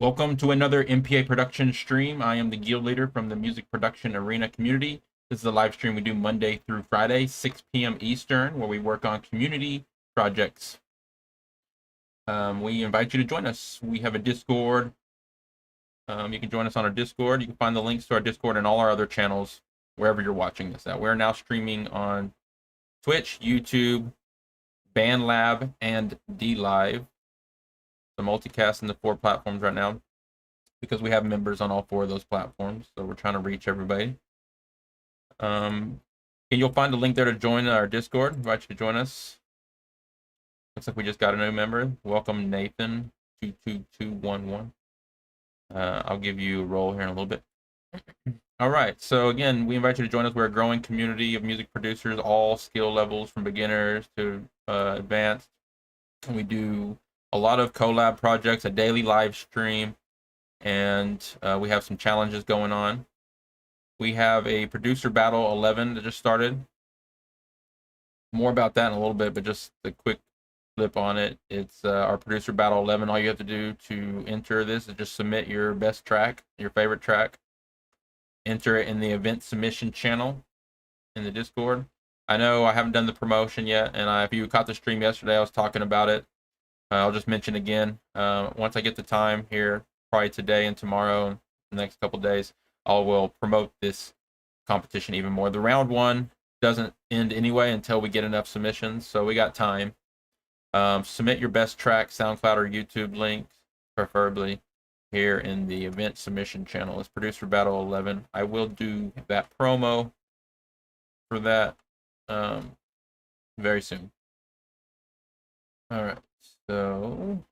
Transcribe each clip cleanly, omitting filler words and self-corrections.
Welcome to another MPA Production stream. I am the guild leader from the music production arena community. This is a live stream we do Monday through Friday, 6 p.m. Eastern, where we work on community projects. We invite you to join us. We have a Discord. You can join us on our Discord. You can find the links to our Discord and all our other channels wherever you're watching this at. We're now streaming on Twitch, YouTube, BandLab, and DLive. The multicast in the 4 platforms right now because we have members on all 4 of those platforms, so we're trying to reach everybody. And you'll find a link there to join our Discord. Invite you to join us. Looks like we just got a new member. Welcome, Nathan 22211. I'll give you a role here in a little bit. All right, so again, we invite you to join us. We're a growing community of music producers, all skill levels from beginners to advanced. And we do a lot of collab projects, a daily live stream, and we have some challenges going on. We have a producer battle 11 that just started. More about that in a little bit, but just a quick flip on it. It's our producer battle 11. All you have to do to enter this is just submit your best track, your favorite track. Enter it in the event submission channel in the Discord. I know I haven't done the promotion yet, and if you caught the stream yesterday, I was talking about it. I'll just mention again, once I get the time here, probably today and tomorrow, and the next couple days, I will promote this competition even more. The round 1 doesn't end anyway until we get enough submissions, so we got time. Submit your best track, SoundCloud or YouTube links, preferably here in the event submission channel. It's Producer Battle 11. I will do that promo for that very soon. All right. So,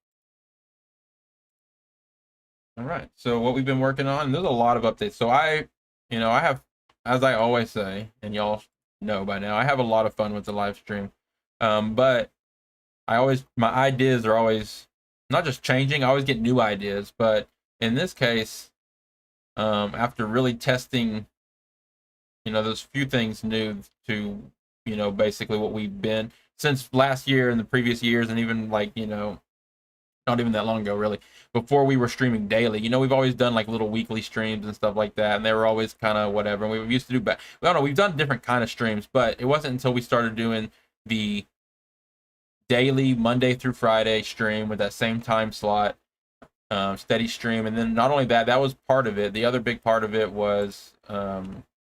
all right. So what we've been working on, there's a lot of updates. So I have, as I always say, and y'all know by now, I have a lot of fun with the live stream. But my ideas are always not just changing. I always get new ideas. But in this case, after really testing, those few things new to, basically what we've been since last year and the previous years, and even not even that long ago, really, before we were streaming daily. We've always done like little weekly streams and stuff like that, and they were always kind of whatever. And we used to do we've done different kind of streams, but it wasn't until we started doing the daily Monday through Friday stream with that same time slot, steady stream. And then not only that, that was part of it. The other big part of it was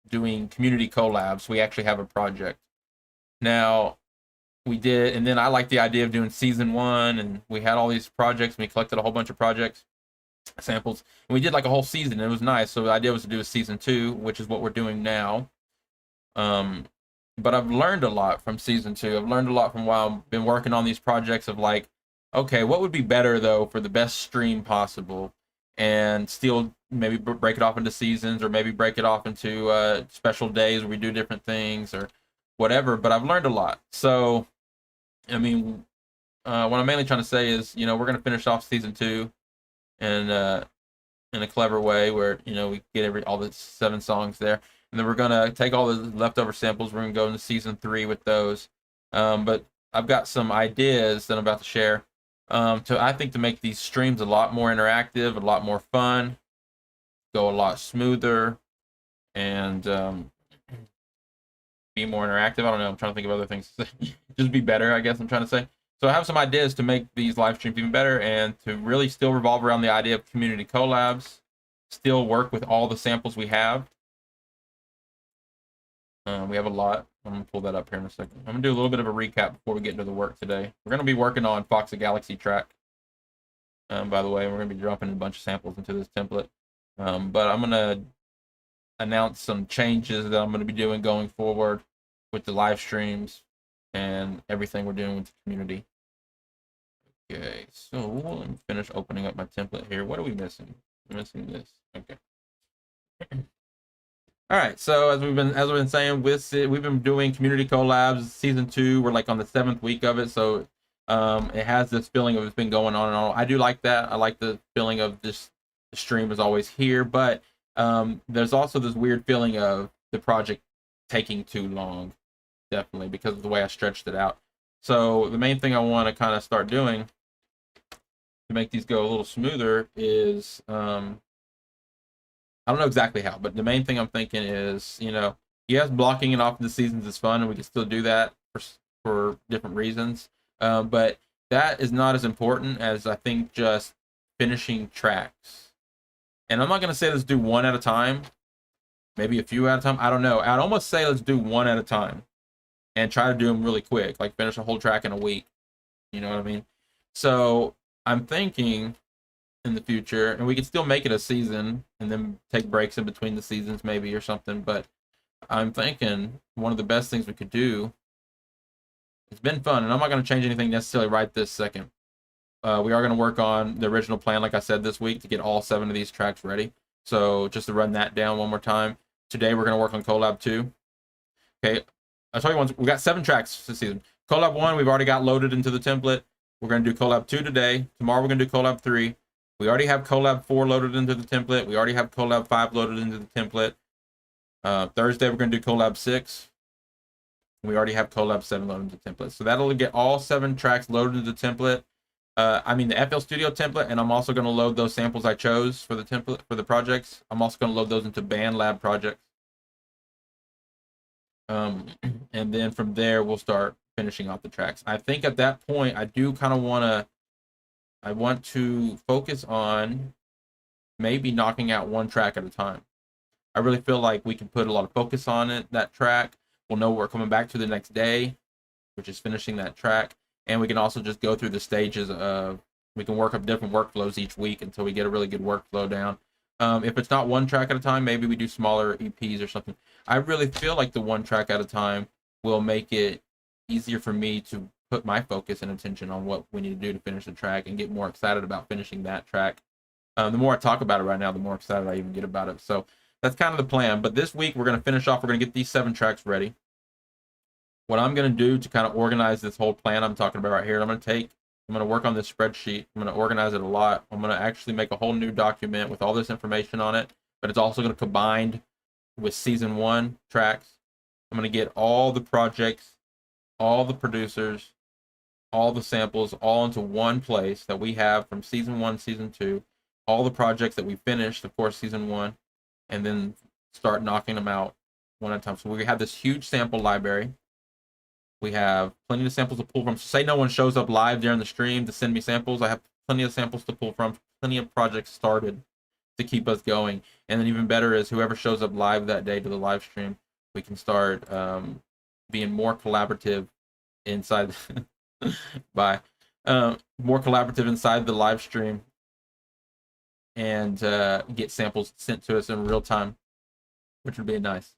doing community collabs. We actually have a project now. We did, and then I like the idea of doing season 1, and we had all these projects, and we collected a whole bunch of projects samples, and we did like a whole season, and it was nice. So the idea was to do a season 2, which is what we're doing now. But I've learned a lot from season 2. I've learned a lot from while I've been working on these projects of like, okay, what would be better though for the best stream possible, and still maybe break it off into seasons, or maybe break it off into special days where we do different things or whatever. But I've learned a lot. So I mean, what I'm mainly trying to say is, we're going to finish off season 2 and in a clever way where, we get all the 7 songs there. And then we're going to take all the leftover samples. We're going to go into season 3 with those. But I've got some ideas that I'm about to share I think to make these streams a lot more interactive, a lot more fun, go a lot smoother, and be more interactive. I don't know. I'm trying to think of other things to say. Just be better, I guess I'm trying to say. So I have some ideas to make these live streams even better, and to really still revolve around the idea of community collabs, still work with all the samples we have. We have a lot. I'm going to pull that up here in a second. I'm going to do a little bit of a recap before we get into the work today. We're going to be working on Foxy Galaxy track. By the way, we're going to be dropping a bunch of samples into this template. But I'm going to announce some changes that I'm going to be doing going forward with the live streams and everything we're doing with the community. Okay, so let me finish opening up my template here. What are we missing? We're missing this. Okay. All right, so as we've been saying, we've been doing community collabs. Season 2, we're like on the 7th week of it, so it has this feeling of it's been going on and on. I do like that. I like the feeling of this stream is always here, but there's also this weird feeling of the project taking too long, definitely, because of the way I stretched it out. So the main thing I want to kind of start doing, to make these go a little smoother is I don't know exactly how, but the main thing I'm thinking is, yes, blocking it off in the seasons is fun, and we can still do that for different reasons. But that is not as important as I think just finishing tracks. And I'm not going to say let's do one at a time, maybe a few at a time. I don't know. I'd almost say let's do one at a time and try to do them really quick, like finish a whole track in a week. You know what I mean? So I'm thinking in the future, and we could still make it a season and then take breaks in between the seasons maybe or something, but I'm thinking one of the best things we could do, it's been fun, and I'm not going to change anything necessarily right this second. We are going to work on the original plan, like I said, this week to get all 7 of these tracks ready. So just to run that down one more time, today we're going to work on collab 2. Okay, I'll tell you once, we got 7 tracks this season. Collab 1 we've already got loaded into the template. We're going to do collab 2 today. Tomorrow we're going to do collab 3. We already have collab 4 loaded into the template. We already have collab 5 loaded into the template. Thursday we're going to do collab 6. We already have collab 7 loaded into the template. So that'll get all 7 tracks loaded into the template. I mean the FL Studio template, and I'm also going to load those samples I chose for the template for the projects. I'm also going to load those into BandLab projects. And then from there we'll start finishing off the tracks. I think at that point I do kind of want to focus on maybe knocking out 1 track at a time. I really feel like we can put a lot of focus on it, that track. We'll know what we're coming back to the next day, which is finishing that track. And we can also just go through the stages of, we can work up different workflows each week until we get a really good workflow down. If it's not 1 track at a time, maybe we do smaller EPs or something. I really feel like the 1 track at a time will make it easier for me to put my focus and attention on what we need to do to finish the track and get more excited about finishing that track. The more I talk about it right now, the more excited I even get about it. So that's kind of the plan. But this week we're going to finish off. We're going to get these 7 tracks ready. What I'm going to do to kind of organize this whole plan I'm talking about right here, I'm going to work on this spreadsheet. I'm going to organize it a lot. I'm going to actually make a whole new document with all this information on it, but it's also going to combine with season 1 tracks. I'm going to get all the projects, all the producers, all the samples, all into one place that we have from season 1, season 2, all the projects that we finished, of course, season 1, and then start knocking them out one at a time. So we have this huge sample library. We have plenty of samples to pull from. So say no one shows up live during the stream to send me samples. I have plenty of samples to pull from, plenty of projects started to keep us going. And then even better is whoever shows up live that day to the live stream, we can start being more collaborative inside more collaborative inside the live stream and get samples sent to us in real time, which would be nice.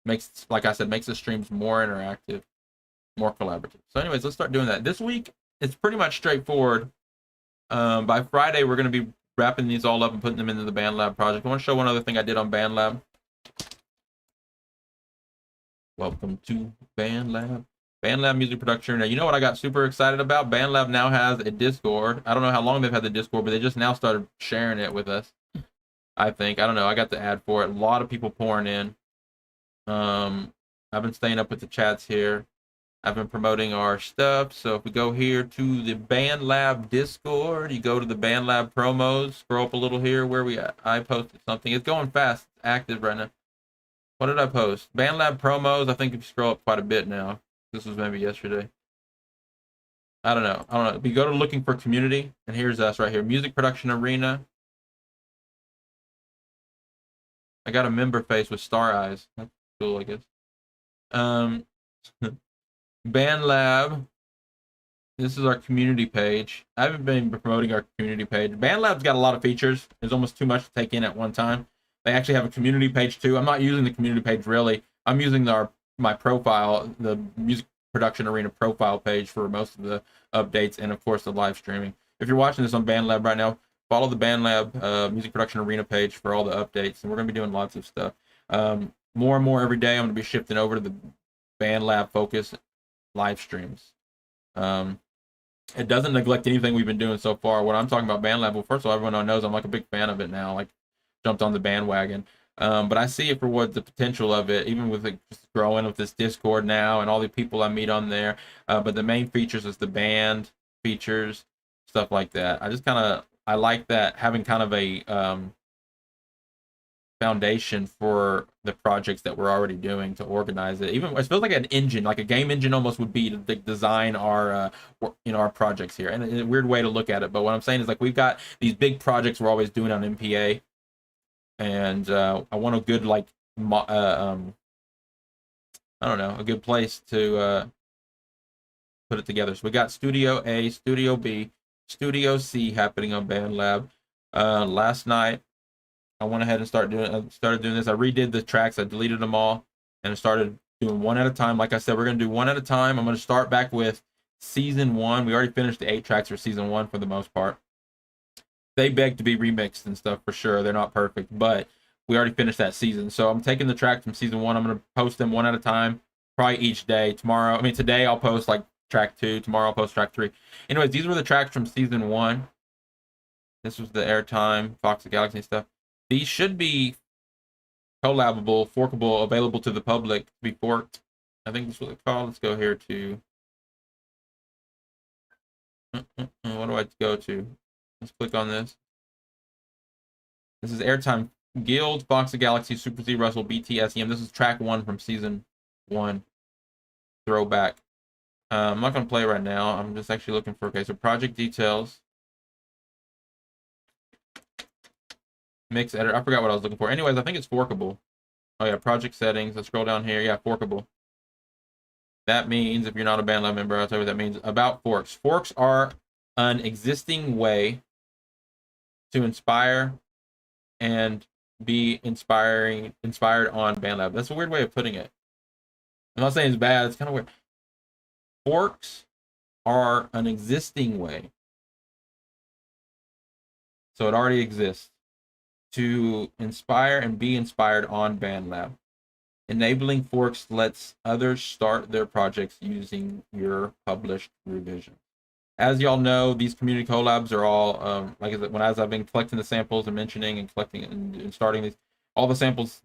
Makes, like I said, makes the streams more interactive, more collaborative. So anyways, let's start doing that. This week, it's pretty much straightforward. By Friday, we're going to be wrapping these all up and putting them into the BandLab project. I want to show one other thing I did on BandLab. Welcome to BandLab. BandLab Music Production. Now, you know what I got super excited about? BandLab now has a Discord. I don't know how long they've had the Discord, but they just now started sharing it with us. I think. I don't know. I got the ad for it. A lot of people pouring in. I've been staying up with the chats here. I've been promoting our stuff. So if we go here to the BandLab Discord, you go to the BandLab promos, scroll up a little here where I posted something. It's going fast. It's active right now. What did I post? BandLab promos. I think if you scroll up quite a bit now. This was maybe yesterday. I don't know. We go to looking for community, and here's us right here. Music Production Arena. I got a member face with star eyes. That's cool, I guess. BandLab. This is our community page. I haven't been promoting our community page. BandLab's got a lot of features. There's almost too much to take in at one time. They actually have a community page too. I'm not using the community page really. I'm using my profile, the Music Production Arena profile page for most of the updates and of course the live streaming. If you're watching this on BandLab right now, follow the BandLab Music Production Arena page for all the updates, and we're going to be doing lots of stuff. More and more every day I'm going to be shifting over to the BandLab focus live streams. It doesn't neglect anything we've been doing so far. What I'm talking about BandLab, well, first of all, everyone knows I'm like a big fan of it now, like jumped on the bandwagon. But I see it for what the potential of it, even with it just growing with this Discord now and all the people I meet on there. But the main features is the band features, stuff like that. I like that, having kind of a foundation for the projects that we're already doing to organize it. Even it feels like an engine, like a game engine almost would be to design our our projects here. And a weird way to look at it, but what I'm saying is, like, we've got these big projects we're always doing on MPA, and I want a good, like, I don't know, a good place to put it together. So we got Studio A, Studio B, Studio C happening on BandLab. Last night I went ahead and started doing this. I redid the tracks, I deleted them all, and I started doing one at a time. Like I said, we're gonna do one at a time. I'm gonna start back with season 1. We already finished the 8 tracks for season 1 for the most part. They beg to be remixed and stuff for sure. They're not perfect, but we already finished that season. So I'm taking the tracks from season 1. I'm gonna post them one at a time, probably each day. Today I'll post like track 2. Tomorrow I'll post track 3. Anyways, these were the tracks from season 1. This was the airtime, Foxy Galaxy stuff. These should be collabable, forkable, available to the public to be forked. I think that's what it's called. Let's go here to what do I go to? Let's click on this. This is airtime Guild, Foxy Galaxy, Super Z, Russell, BT, SEM. This is track 1 from season 1. Throwback. I'm not gonna play right now. I'm just actually looking for, okay, so project details. Mix editor. I forgot what I was looking for. Anyways, I think it's forkable. Oh yeah, project settings. Let's scroll down here. Yeah, forkable. That means, if you're not a BandLab member, I'll tell you what that means. About forks. Forks are an existing way to inspire and be inspired on BandLab. That's a weird way of putting it. I'm not saying it's bad. It's kind of weird. Forks are an existing way, so it already exists, to inspire and be inspired on BandLab. Enabling forks lets others start their projects using your published revision. As y'all know, these community collabs are all, like I said, as I've been collecting the samples and mentioning and collecting and starting these, all the samples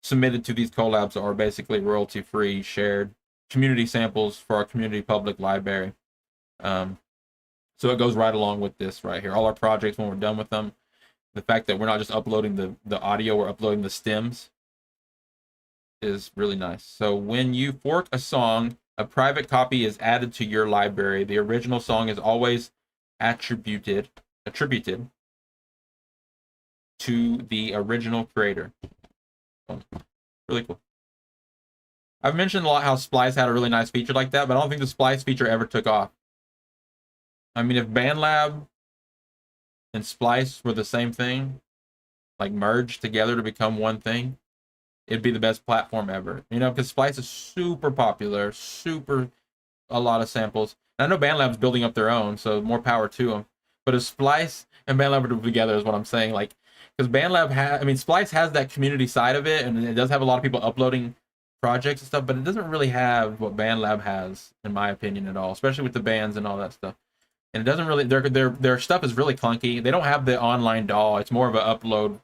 submitted to these collabs are basically royalty-free, shared community samples for our community public library. So it goes right along with this right here. All our projects, when we're done with them, the fact that we're not just uploading the audio, we're uploading the stems, is really nice. So when you fork a song, a private copy is added to your library. The original song is always attributed to the original creator. Really cool. I've mentioned a lot how Splice had a really nice feature like that, but I don't think the Splice feature ever took off. I mean, if BandLab and Splice were the same thing, like merged together to become one thing, it'd be the best platform ever. You know, because Splice is super popular, a lot of samples. And I know BandLab's building up their own, so more power to them. But if Splice and BandLab are together is what I'm saying. Like, because Splice has that community side of it, and it does have a lot of people uploading projects and stuff, but it doesn't really have what BandLab has, in my opinion, at all, especially with the bands and all that stuff. And it doesn't really, their stuff is really clunky. They don't have the online DAW. It's more of an upload.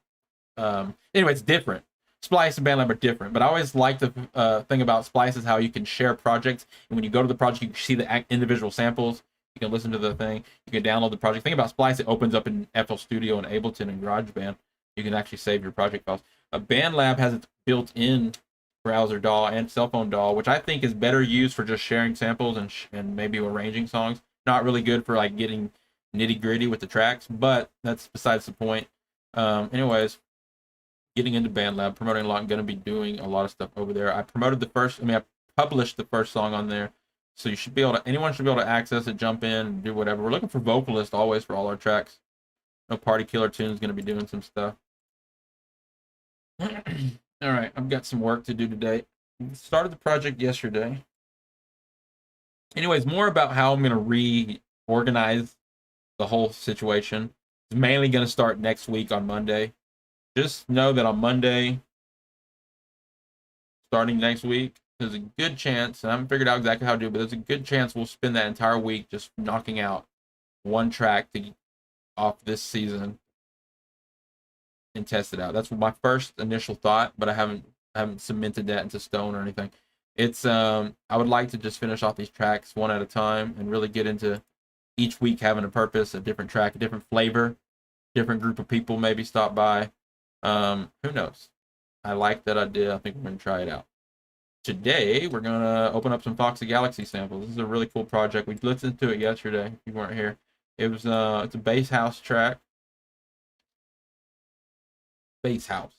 Anyway, it's different. Splice and BandLab are different, but I always like the thing about Splice is how you can share projects, and when you go to the project, you can see the individual samples. You can listen to the thing. You can download the project. The thing about Splice, it opens up in FL Studio and Ableton and GarageBand. You can actually save your project files. BandLab has its built-in browser DAW and cell phone DAW, which I think is better used for just sharing samples and maybe arranging songs. Not really good for like getting nitty-gritty with the tracks, but that's besides the point. Anyways, getting into BandLab, promoting a lot, I'm going to be doing a lot of stuff over there. I published the first song on there, so you should be able to, anyone should be able to access it, jump in, and do whatever. We're looking for vocalists always for all our tracks. No Party Killer Tunes is going to be doing some stuff. All right, I've got some work to do today. Started the project yesterday. Anyways, more about how I'm going to reorganize the whole situation. It's mainly going to start next week on Monday. Just know that on Monday, starting next week, there's a good chance, and I haven't figured out exactly how to do it, but there's a good chance we'll spend that entire week just knocking out one track off this season and test it out. That's my first initial thought, but I haven't cemented that into stone or anything. It's I would like to just finish off these tracks one at a time and really get into each week having a purpose, a different track, a different flavor, different group of people maybe stop by. Who knows? I like that idea. I think we're going to try it out. Today, we're going to open up some Foxy Galaxy samples. This is a really cool project. We listened to it yesterday, if you weren't here. It was it's a bass house track. Bass house.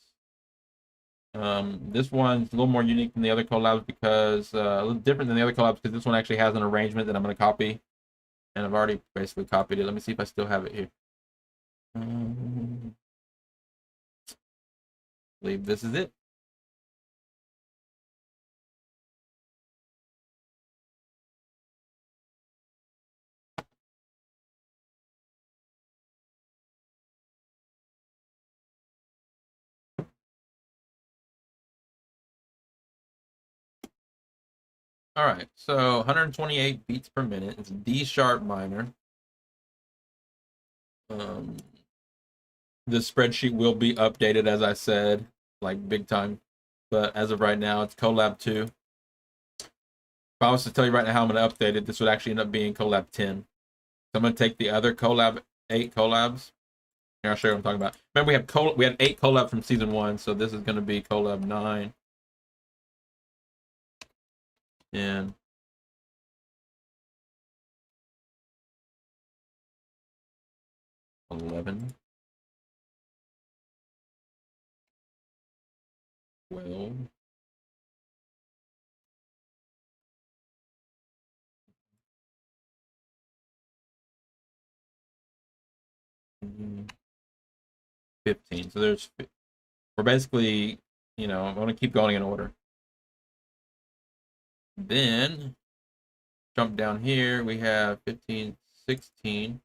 This one's a little more unique than the other collabs because a little different than the other collabs because this one actually has an arrangement that I'm going to copy, and I've already basically copied it. Let me see if I still have it here. I believe this is it. All right, so 128 beats per minute. It's D sharp minor. The spreadsheet will be updated, as I said, like big time. But as of right now, it's collab 2. If I was to tell you right now how I'm going to update it, this would actually end up being collab 10. So I'm going to take the other collab 8 collabs. Here, I'll show you what I'm talking about. Remember, we had 8 collabs from season 1, so this is going to be collab 9. And 11. 12. 15. So we're basically, I'm going to keep going in order. Then jump down here. We have 15, 16,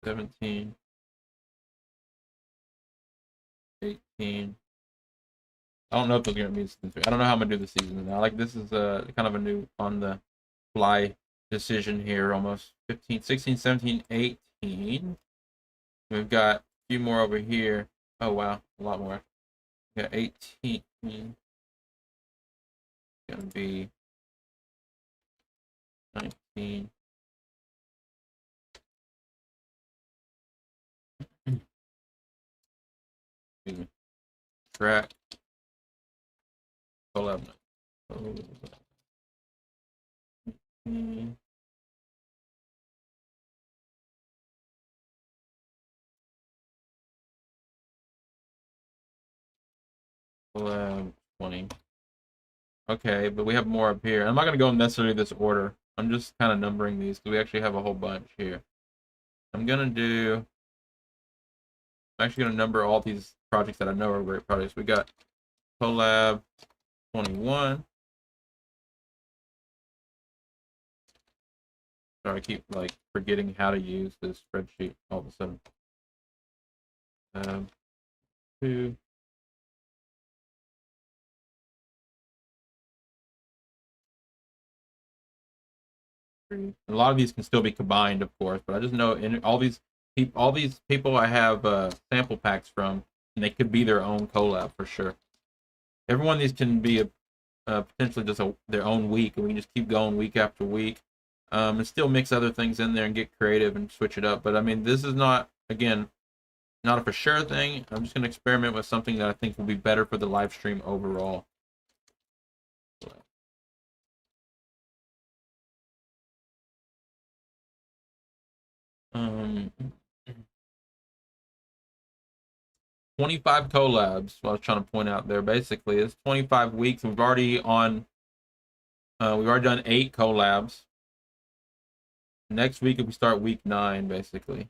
17, 18. I don't know if those are going to be season 3. I don't know how I'm going to do the season now. Like, this is kind of a new on the fly decision here almost. 15, 16, 17, 18. We've got a few more over here. Oh, wow. A lot more. We got 18. It's going to be 19. Track. Collab. Collab 20. Okay, but we have more up here. I'm not going to go in necessarily this order. I'm just kind of numbering these because we actually have a whole bunch here. I'm actually going to number all these projects that I know are great projects. We got collab 21. Sorry, I keep forgetting how to use this spreadsheet all of a sudden. 2. A lot of these can still be combined, of course, but I just know in all these people I have sample packs from, and they could be their own collab for sure. Every one of these can be potentially just their own week, and we can just keep going week after week, and still mix other things in there and get creative and switch it up. But I mean, this is not, again, not a for sure thing. I'm just going to experiment with something that I think will be better for the live stream overall. 25 collabs. What I was trying to point out there. Basically, it's 25 weeks. We've already done 8 collabs. Next week, if we start week 9, basically,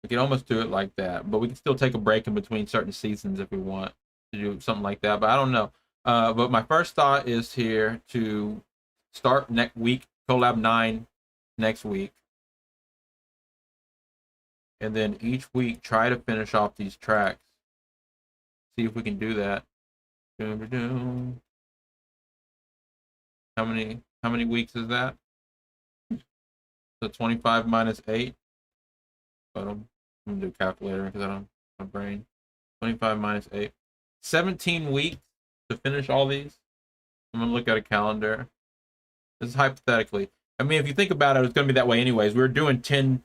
we can almost do it like that. But we can still take a break in between certain seasons if we want to do something like that. But I don't know. But my first thought is here to start next week, collab 9 next week. And then each week try to finish off these tracks. See if we can do that. How many weeks is that? So 25 minus 8. But I'm gonna do a calculator because I don't have my brain. 25 minus 8. 17 weeks to finish all these. I'm gonna look at a calendar. This is hypothetically. I mean, if you think about it, it's gonna be that way anyways. We were doing 10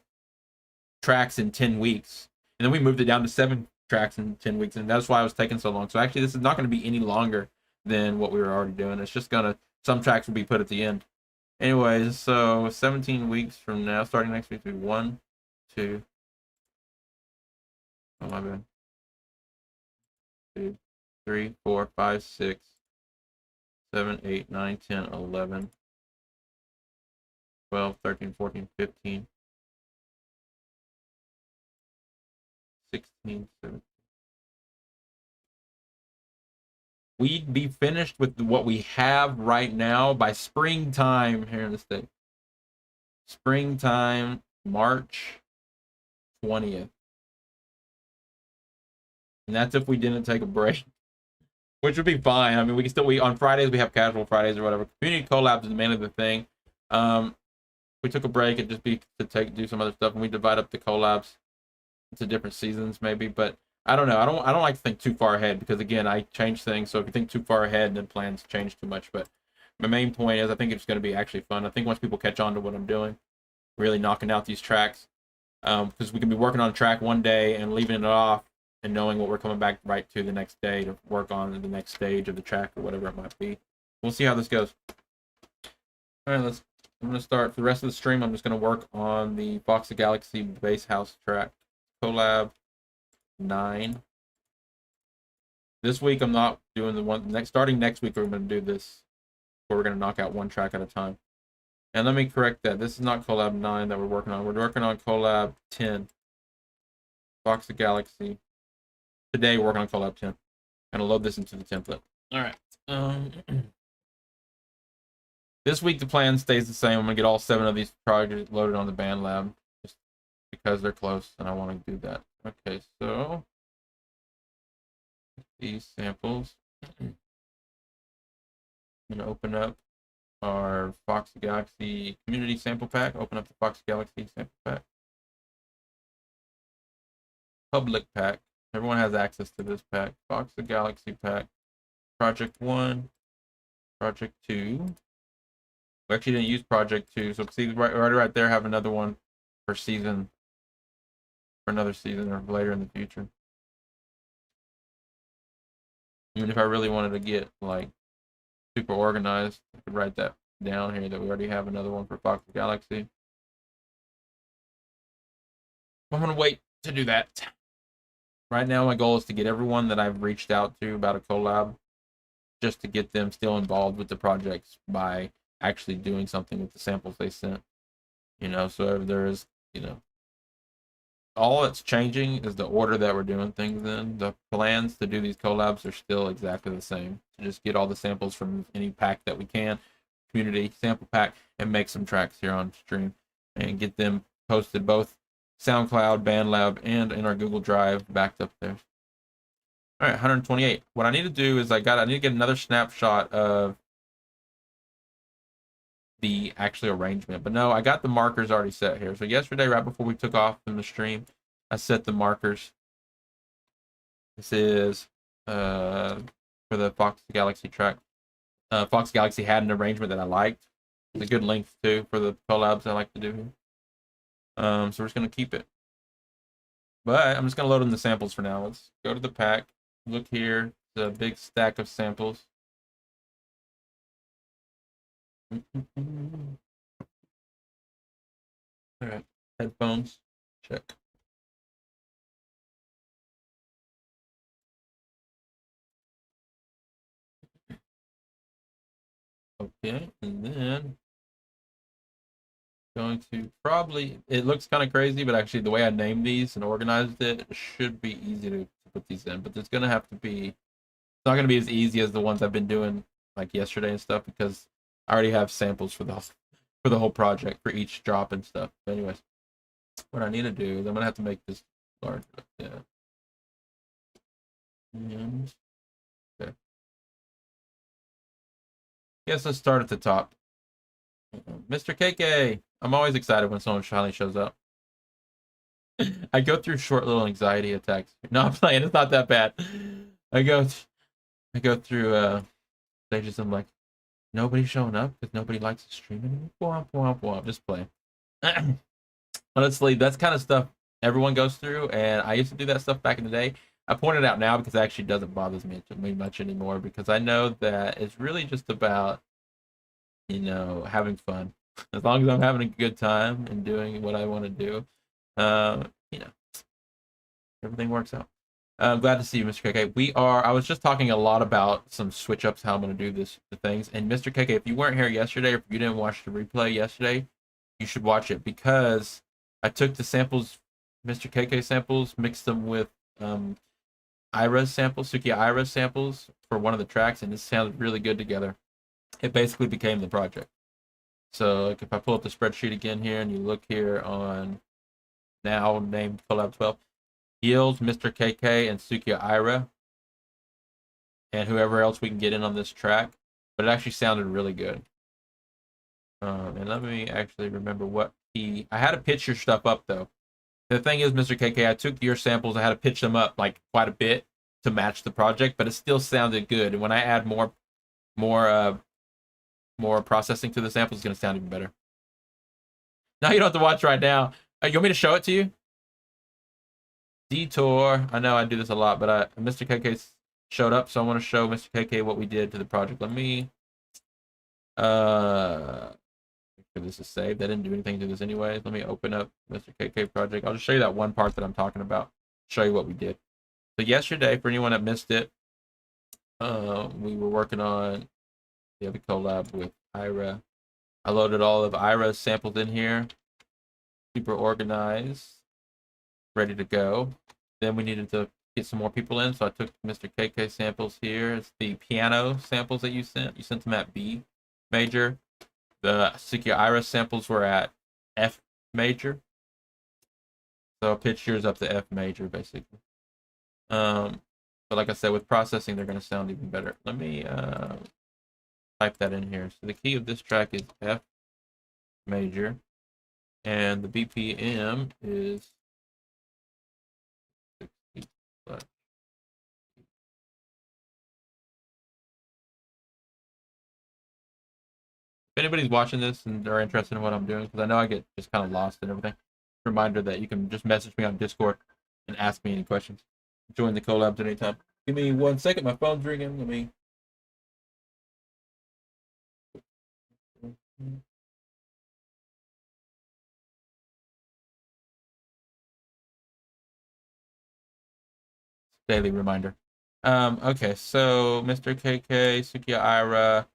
tracks in 10 weeks, and then we moved it down to 7 tracks in 10 weeks, and that's why it was taking so long. So actually, this is not gonna be any longer than what we were already doing. It's just gonna some tracks will be put at the end. Anyways, so 17 weeks from now, starting next week, we 1, 2. Oh my bad. 2, 3, 4, 5, 6, 7, 8, 9, 10, 11, 12, 13, 14, 15, 16, 17. We'd be finished with what we have right now by springtime here in the state. Springtime, March 20th. And that's if we didn't take a break, which would be fine. I mean, we can still, on Fridays, we have casual Fridays or whatever. Community collabs is mainly the thing. We took a break, it'd just be to do some other stuff, and we divide up the collabs into different seasons maybe, but I don't know. I don't like to think too far ahead because again, I change things. So if you think too far ahead, then plans change too much. But my main point is I think it's going to be actually fun. I think once people catch on to what I'm doing, really knocking out these tracks, because we can be working on a track one day and leaving it off and knowing what we're coming back right to the next day to work on the next stage of the track or whatever it might be. We'll see how this goes. All right, I'm going to start for the rest of the stream. I'm just going to work on the Foxy Galaxy Bass House track. Collab 9. This week I'm not doing the one starting next week we're going to do this where we're going to knock out one track at a time. And let me correct that. This is not collab 9 that we're working on. We're working on collab 10. Foxy Galaxy. Today we're working on collab 10. I'm going to load this into the template. All right. This week the plan stays the same. I'm going to get all 7 of these projects loaded on the BandLab just because they're close and I want to do that. Okay, so these samples. I'm going to open up our Foxy Galaxy Community Sample Pack. Open up the Foxy Galaxy Sample Pack. Public Pack. Everyone has access to this pack. Foxy Galaxy Pack. Project 1. Project 2. We actually didn't use Project 2, so see right there, have another one for season. For another season or later in the future. Even if I really wanted to get like super organized, I could write that down here that we already have another one for Foxy Galaxy. I'm gonna wait to do that. Right now my goal is to get everyone that I've reached out to about a collab, just to get them still involved with the projects by actually doing something with the samples they sent. You know, so there is, you know, all that's changing is the order that we're doing things in. The plans to do these collabs are still exactly the same. To just get all the samples from any pack that we can, community sample pack, and make some tracks here on stream and get them posted both SoundCloud, BandLab, and in our Google Drive backed up there. All right, 128. What I need to do is I need to get another snapshot of the actual arrangement, but no, I got the markers already set here. So yesterday, right before we took off from the stream, I set the markers. This is for the Foxy Galaxy track. Foxy Galaxy had an arrangement that I liked. It's a good length too for the collabs I like to do here. So we're just gonna keep it. But I'm just gonna load in the samples for now. Let's go to the pack. Look here, the big stack of samples. All right, headphones, check. Okay, and then going to probably, it looks kind of crazy, but actually the way I named these and organized it should be easy to put these in, but it's going to have to be, it's not going to be as easy as the ones I've been doing like yesterday and stuff, because I already have samples for the whole project for each drop and stuff. But anyways, what I need to do is I'm going to have to make this larger. Yeah. And, okay. Yes, let's start at the top. Mr. KK. I'm always excited when someone finally shows up. I go through short little anxiety attacks. No, I'm playing. It's not that bad. I go through stages. I'm like, Nobody's showing up because nobody likes to stream anymore. Womp, womp, womp. Just play. Honestly, that's kind of stuff everyone goes through, and I used to do that stuff back in the day. I point it out now because it actually doesn't bother me much anymore because I know that it's really just about, having fun. As long as I'm having a good time and doing what I want to do, uh, you know, everything works out. I'm glad to see you, Mr. KK. I was just talking a lot about some switch ups, how I'm going to do the things. And Mr. KK, if you weren't here yesterday, or if you didn't watch the replay yesterday, you should watch it because I took the samples, Mr. KK samples, mixed them with Ira's samples, Suki Ira's samples for one of the tracks, and it sounded really good together. It basically became the project. So, like, if I pull up the spreadsheet again here and you look here on now named Collab 12, Yields, Mr. KK, and Suki Ira, and whoever else we can get in on this track. But it actually sounded really good. And let me actually remember what key. I had to pitch your stuff up, though. The thing is, Mr. KK, I took your samples. I had to pitch them up like quite a bit to match the project, but it still sounded good. And when I add more processing to the samples, it's going to sound even better. Now you don't have to watch right now. You want me to show it to you? Detour. I know I do this a lot, but Mr. KK showed up, so I want to show Mr. KK what we did to the project. Let me this is saved. I didn't do anything to this anyways. Let me open up Mr. KK project. I'll just show you that one part that I'm talking about. Show you what we did. So yesterday, for anyone that missed it, we were working on the other collab with Ira. I loaded all of Ira's samples in here, super organized, ready to go. Then we needed to get some more people in, so I took Mr. KK samples here. It's the piano samples that you sent. You sent them at B major. The Suki Ira samples were at F major. So I pitched yours up to F major, basically. But like I said, with processing, they're going to sound even better. Let me type that in here. So the key of this track is F major, and the BPM is 60. If anybody's watching this and they're interested in what I'm doing, because I know I get just kind of lost and everything, reminder that you can just message me on Discord and ask me any questions. Join the collabs anytime. Give me 1 second. My phone's ringing. Let me. Daily reminder. Okay, so Mr. KK, Suki Ira,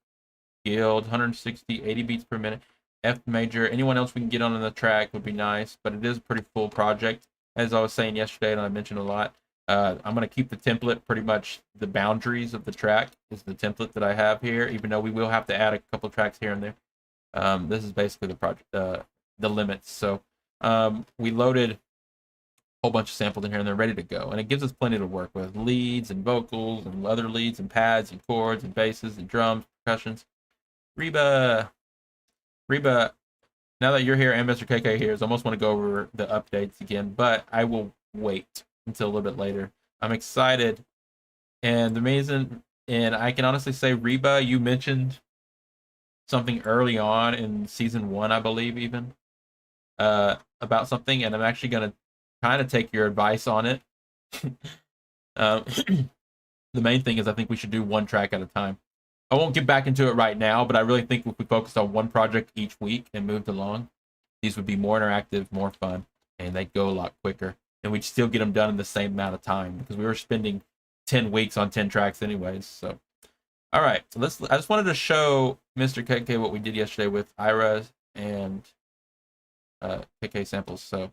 Guild, 160, 80 beats per minute. F major. Anyone else we can get on the track would be nice, but it is a pretty full project. As I was saying yesterday, and I mentioned a lot, I'm going to keep the template pretty much the boundaries of the track is the template that I have here, even though we will have to add a couple tracks here and there. This is basically the project, the limits. So we loaded a whole bunch of samples in here and they're ready to go. And it gives us plenty to work with. Leads and vocals and other leads and pads and chords and basses and drums, percussions. Reba, now that you're here and Mr. KK here, I almost want to go over the updates again, but I will wait until a little bit later. I'm excited. And the reason, and I can honestly say, Reba, you mentioned something early on in season 1, I believe, even about something, and I'm actually going to kind of take your advice on it. The main thing is I think we should do one track at a time. I won't get back into it right now, but I really think if we focused on one project each week and moved along, these would be more interactive, more fun, and they'd go a lot quicker. And we'd still get them done in the same amount of time because we were spending 10 weeks on 10 tracks anyways. So, all right. So I just wanted to show Mr. KK what we did yesterday with Ira and KK samples. So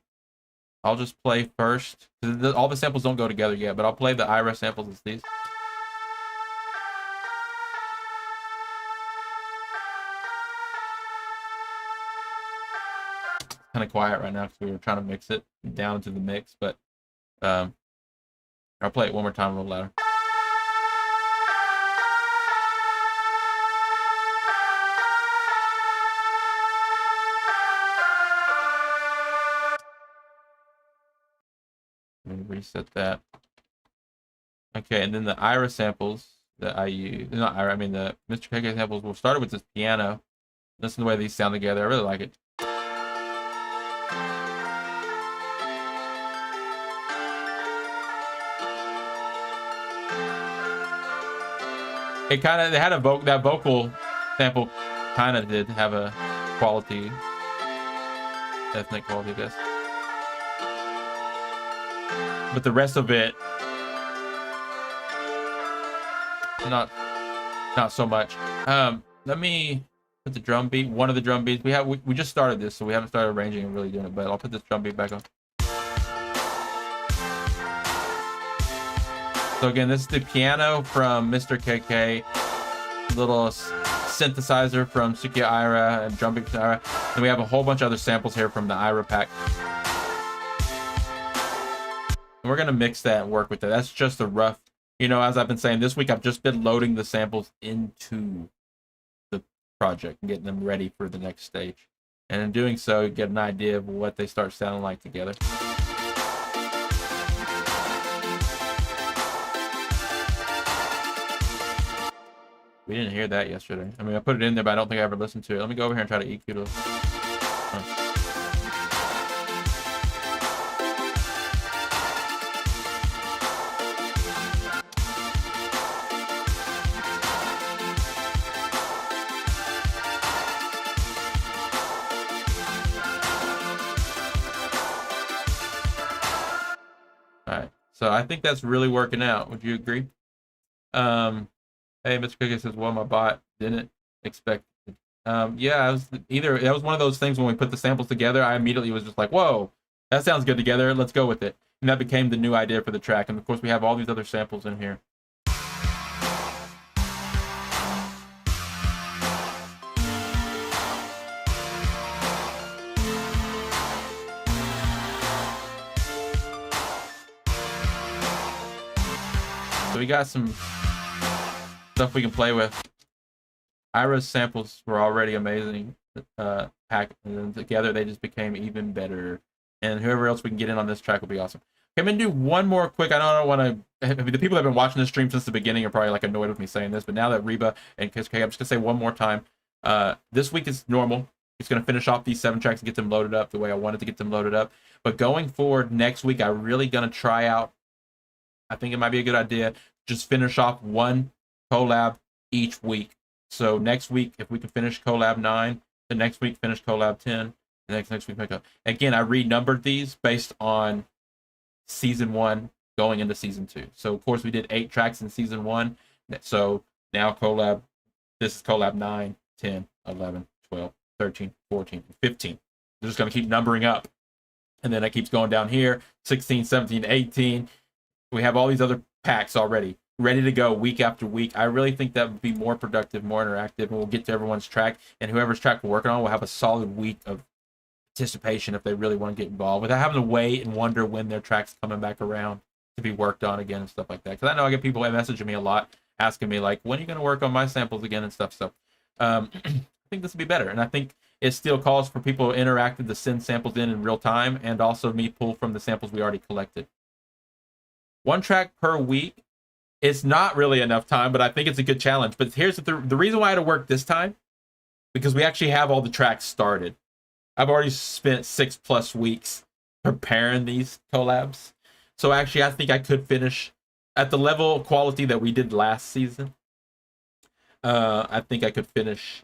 I'll just play first. All the samples don't go together yet, but I'll play the Ira samples as these. Kind of quiet right now because we were trying to mix it down into the mix, but I'll play it one more time a little louder. Let me reset that. Okay, and then the Ira samples, that I use. Not I mean the Mr. KK samples. We'll start with this piano. Listen to the way these sound together. I really like it. It kind of, they had a that vocal sample kind of did have a quality, ethnic quality, I guess. But the rest of it, not so much. Let me put the drum beat, one of the drum beats. We just started this, so we haven't started arranging and really doing it, but I'll put this drum beat back on. So again, this is the piano from Mr. KK, little synthesizer from Sukiya Ira, and drum beat from Ira. And we have a whole bunch of other samples here from the Ira pack. And we're gonna mix that and work with it. That's just a rough, you know, as I've been saying, this week I've just been loading the samples into the project and getting them ready for the next stage. And in doing so, you get an idea of what they start sounding like together. We didn't hear that yesterday. I mean, I put it in there, but I don't think I ever listened to it. Let me go over here and try to EQ it. All right, so I think that's really working out. Would you agree? Hey, Mr. Cookie says, well, my bot didn't expect it. Yeah, that was one of those things when we put the samples together, I immediately was just like, whoa, that sounds good together. Let's go with it. And that became the new idea for the track. And of course, we have all these other samples in here. So we got some stuff we can play with. Ira's samples were already amazing. Pack and then together they just became even better. And whoever else we can get in on this track will be awesome. Okay, I'm gonna do one more quick. I don't want to. I mean, the people that have been watching this stream since the beginning are probably like annoyed with me saying this, but now that Reba and Kiss K, I'm just gonna say one more time. This week is normal. It's gonna finish off these 7 tracks and get them loaded up the way I wanted to get them loaded up. But going forward, next week, I'm really gonna try out. I think it might be a good idea. Just finish off one collab each week. So next week, if we can finish collab 9, the next week finish collab 10, the next week make up. Again, I renumbered these based on season 1 going into season 2. So of course we did 8 tracks in season 1. So now collab, this is collab 9, 10, 11, 12, 13, 14, 15. They're just going to keep numbering up. And then it keeps going down here, 16, 17, 18. We have all these other packs already ready to go week after week. I really think that would be more productive, more interactive, and we'll get to everyone's track. And whoever's track we're working on will have a solid week of participation if they really want to get involved without having to wait and wonder when their track's coming back around to be worked on again and stuff like that. Because I know I get people messaging me a lot asking me, like, when are you going to work on my samples again and stuff. So I think this would be better. And I think it still calls for people interactive to send samples in real time and also me pull from the samples we already collected. 1 track per week. It's not really enough time, but I think it's a good challenge. But here's the reason why I had to work this time, because we actually have all the tracks started. I've already spent 6+ weeks preparing these collabs. So actually, I think I could finish at the level of quality that we did last season. I think I could finish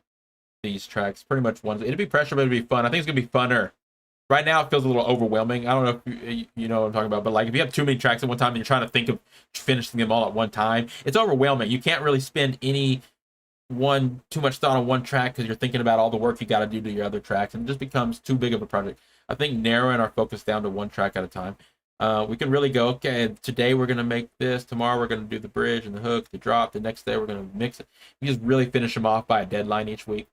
these tracks pretty much once. It'd be pressure, but it'd be fun. I think it's going to be funner. Right now, it feels a little overwhelming. I don't know if you know what I'm talking about, but like if you have too many tracks at one time and you're trying to think of finishing them all at one time, it's overwhelming. You can't really spend too much thought on one track because you're thinking about all the work you got to do to your other tracks, and it just becomes too big of a project. I think narrowing our focus down to 1 track at a time, we can really go, okay, today we're going to make this, tomorrow we're going to do the bridge and the hook, the drop, the next day we're going to mix it. You just really finish them off by a deadline each week.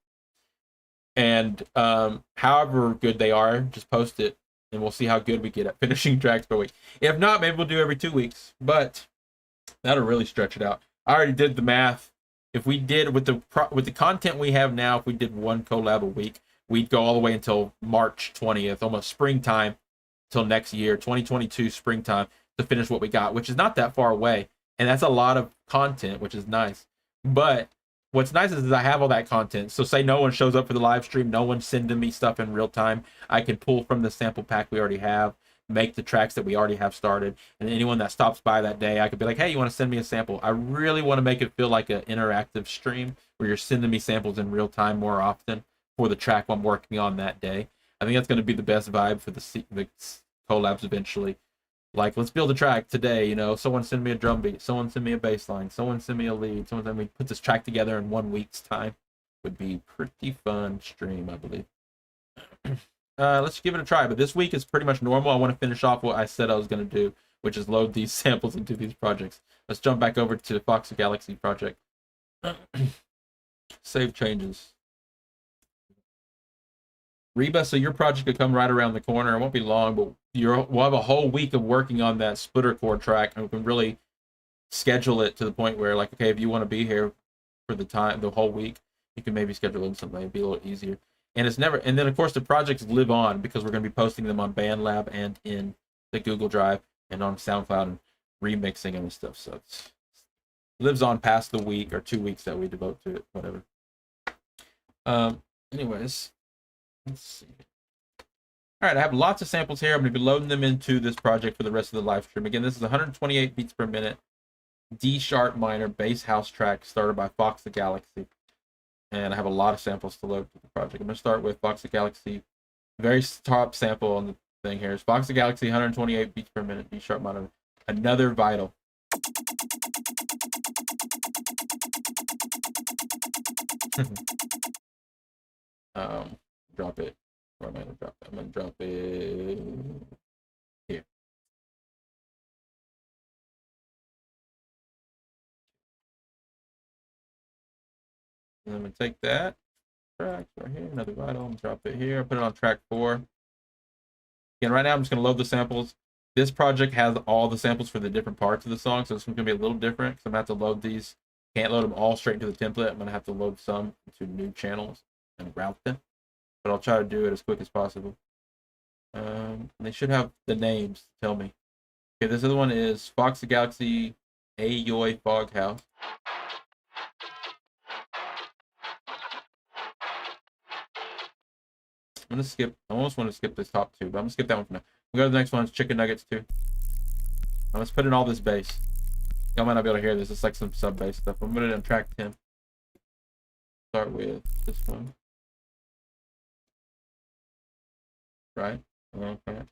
And however good they are, just post it, and we'll see how good we get at finishing tracks per week. If not, maybe we'll do every 2 weeks, but that'll really stretch it out. I already did the math. If we did with the content we have now, if we did 1 collab a week, we'd go all the way until March 20th, almost springtime, till next year, 2022 springtime, to finish what we got, which is not that far away. And that's a lot of content, which is nice. But what's nice is I have all that content. So say no one shows up for the live stream, no one's sending me stuff in real time. I can pull from the sample pack we already have, make the tracks that we already have started, and anyone that stops by that day, I could be like, hey, you want to send me a sample? I really want to make it feel like an interactive stream where you're sending me samples in real time more often for the track I'm working on that day. I think that's going to be the best vibe for the collabs eventually. Like, let's build a track today, you know, someone send me a drum beat, someone send me a bass line, someone send me a lead, someone send me, put this track together in 1 week's time. Would be pretty fun stream, I believe. Let's give it a try, but this week is pretty much normal. I want to finish off what I said I was going to do, which is load these samples into these projects. Let's jump back over to the Foxy Galaxy project. Save changes. Reba, so your project could come right around the corner. It won't be long, but we'll have a whole week of working on that splitter chord track, and we can really schedule it to the point where, like, okay, if you want to be here for the whole week, you can maybe schedule in something. It'd be a little easier. And it's never, and then of course the projects live on because we're going to be posting them on BandLab and in the Google Drive and on SoundCloud and remixing them and stuff. So it lives on past the week or 2 weeks that we devote to it, whatever. Anyways. Let's see. All right, I have lots of samples here. I'm going to be loading them into this project for the rest of the live stream. Again, this is 128 beats per minute, D sharp minor bass house track started by Foxy Galaxy. And I have a lot of samples to load to the project. I'm going to start with Foxy Galaxy. Very top sample on the thing here is Foxy Galaxy, 128 beats per minute, D sharp minor. Another Vital. Drop it. Where am I gonna drop it? I'm gonna drop it here. And I'm gonna take that track right here, another Vital, and drop it here. Put it on track 4. Again, right now I'm just gonna load the samples. This project has all the samples for the different parts of the song, so this one's gonna be a little different because I'm gonna have to load these. Can't load them all straight into the template. I'm gonna have to load some into new channels and route them. But I'll try to do it as quick as possible. They should have the names to tell me. Okay, this other one is Foxy Galaxy Ayoy Fog House. I'm gonna skip. I almost want to skip this top 2, but I'm gonna skip that one for now. We'll go to the next one. It's Chicken Nuggets 2. Now let's put in all this bass. Y'all might not be able to hear this. It's like some sub bass stuff. I'm gonna put it on track 10. Start with this one. Right? Okay.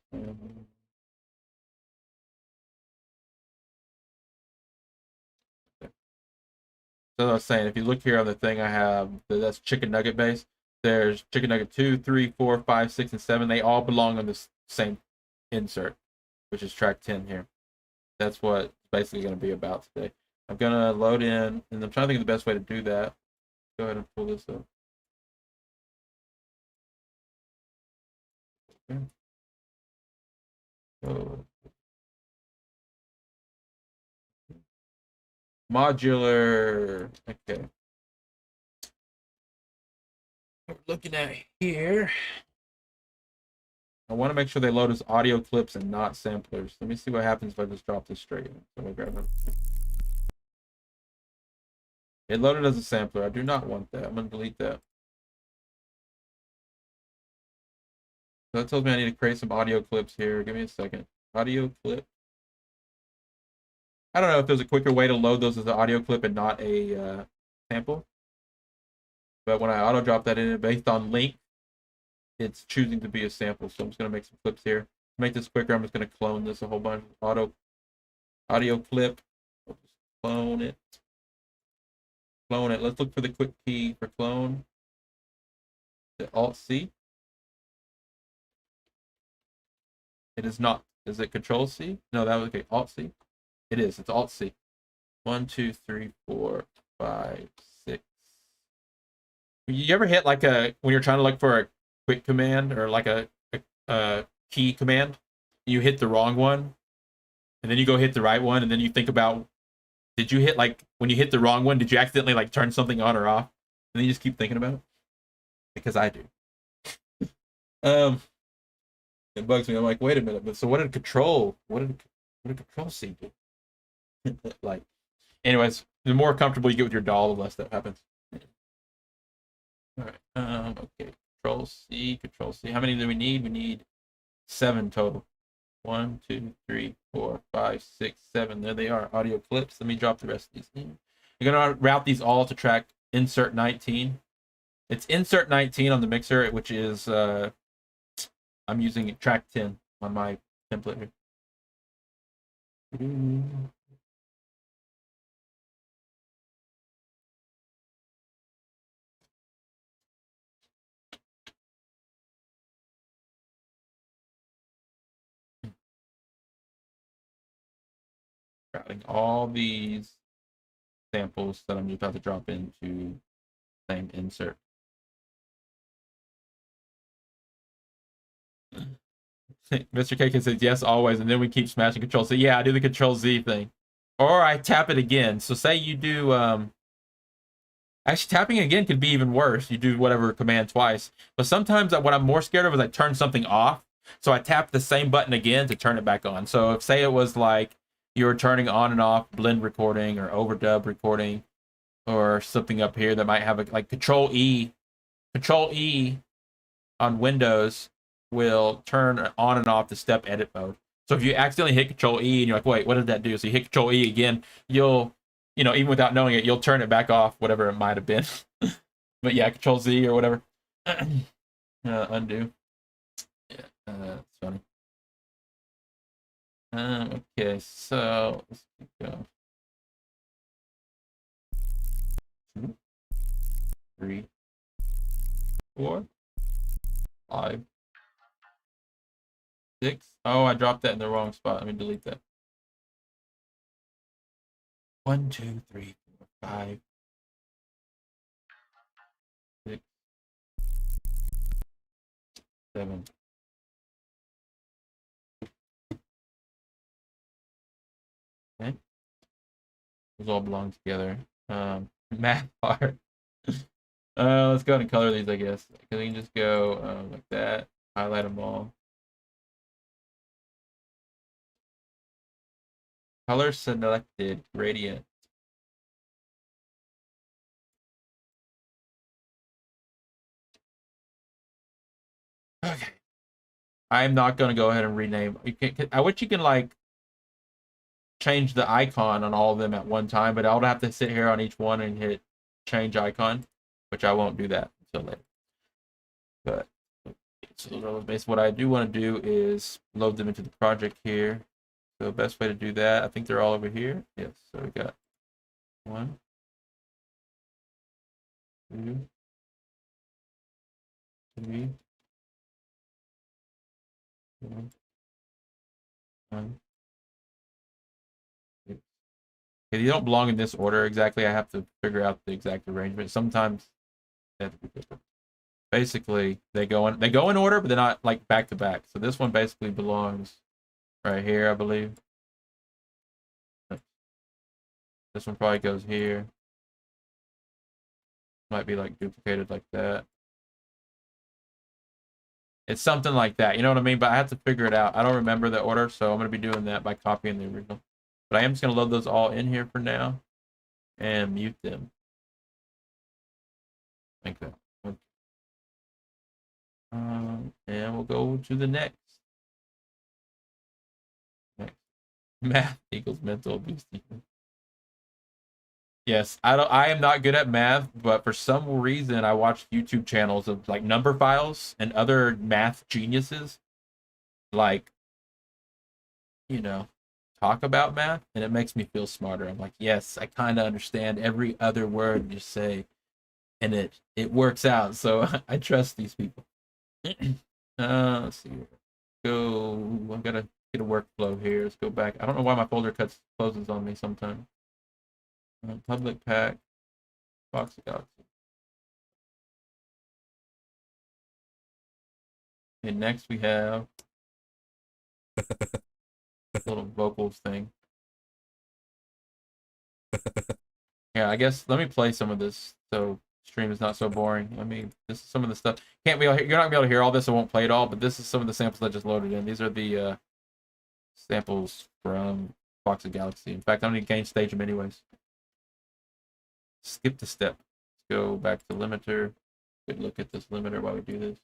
So I was saying, if you look here on the thing, I have that's Chicken Nugget bass. There's Chicken Nugget 2, 3, 4, 5, 6, and 7. They all belong on this same insert, which is track 10 here. That's what it's basically going to be about today. I'm going to load in, and I'm trying to think of the best way to do that. Go ahead and pull this up. Okay. Oh. Modular. Okay. What we're looking at here. I want to make sure they load as audio clips and not samplers. Let me see what happens if I just drop this straight. So I'm grab it. It loaded as a sampler. I do not want that. I'm going to delete that. So that tells me I need to create some audio clips here. Give me a second. Audio clip. I don't know if there's a quicker way to load those as an audio clip and not a sample. But when I auto drop that in, based on length, it's choosing to be a sample. So I'm just going to make some clips here. To make this quicker, I'm just going to clone this a whole bunch. Audio clip. I'll just clone it. Clone it. Let's look for the quick key for clone. The Alt-C. It is not. Is it Control-C? No, that was okay. Alt-C. It is. It's Alt-C. 1, 2, 3, 4, 5, 6. You ever hit like when you're trying to look for a quick command or like a key command, you hit the wrong one, and then you go hit the right one, and then you think about, did you hit, like, when you hit the wrong one, did you accidentally like turn something on or off? And then you just keep thinking about it. Because I do. It bugs me. I'm like, wait a minute, but so what did Control-C do? Like, anyways, the more comfortable you get with your doll, the less that happens. All right. Okay. Control C. Control C. How many do we need? We need 7 total. 1, 2, 3, 4, 5, 6, 7. There they are. Audio clips. Let me drop the rest of these in. You're gonna route these all to track insert 19. It's insert 19 on the mixer, which is I'm using track 10 on my template here. Routing all these samples that I'm just about to drop into same insert. Mr. K says yes always, and then we keep smashing Control C. Yeah, I do the Control Z thing, or I tap it again. So say you do actually tapping again could be even worse. You do whatever command twice, but sometimes what I'm more scared of is I turn something off. So I tap the same button again to turn it back on. So if say it was like you were turning on and off blend recording or overdub recording or something up here that might have like Control E on Windows will turn on and off the step edit mode. So if you accidentally hit Control E and you're like, wait, what did that do? So you hit Control E again, you'll, even without knowing it, you'll turn it back off, whatever it might have been. But yeah, Control Z or whatever. Undo. Yeah, that's funny. Okay, so let's go. 2, 3, 4, 5, 6. Oh, I dropped that in the wrong spot. Let me delete that. 1, 2, 3, 4, 5, 6, 7. Okay. Those all belong together. Math part. Let's go ahead and color these, I guess. Because we can just go like that. Highlight them all. Color selected. Gradient. Okay. I'm not going to go ahead and rename. I wish you can, like, change the icon on all of them at one time, but I would have to sit here on each one and hit change icon, which I won't do that until later. But so basically what I do want to do is load them into the project here. So the best way to do that, I think they're all over here. Yes, so we got 1, 2, 3, 4, 5, 6. Okay, they don't belong in this order exactly. I have to figure out the exact arrangement. Sometimes they have to be different. Basically, they go in order, but they're not like back to back. So this one basically belongs right here, I believe. This one probably goes here. Might be like duplicated like that. It's something like that, you know what I mean? But I have to figure it out. I don't remember the order, so I'm going to be doing that by copying the original. But I am just going to load those all in here for now and mute them. Like that. Okay. And we'll go to the next. Math equals mental abuse. Yes, I am not good at math, but for some reason I watch YouTube channels of like number files and other math geniuses like talk about math, and it makes me feel smarter. I'm like, yes, I kind of understand every other word you say, and it works out. So I trust these people. Let's see. Go. I'm gonna get a workflow here. Let's go back. I don't know why my folder closes on me sometimes. Public pack. Foxy. And next we have little vocals thing. Yeah, I guess let me play some of this so stream is not so boring. I mean, this is some of the stuff. You're not gonna be able to hear all this. I won't play it all, but this is some of the samples I just loaded in. These are the samples from Foxy Galaxy. In fact, I'm going to gain stage them anyways. Skip the step. Let's go back to limiter. Good look at this limiter while we do this.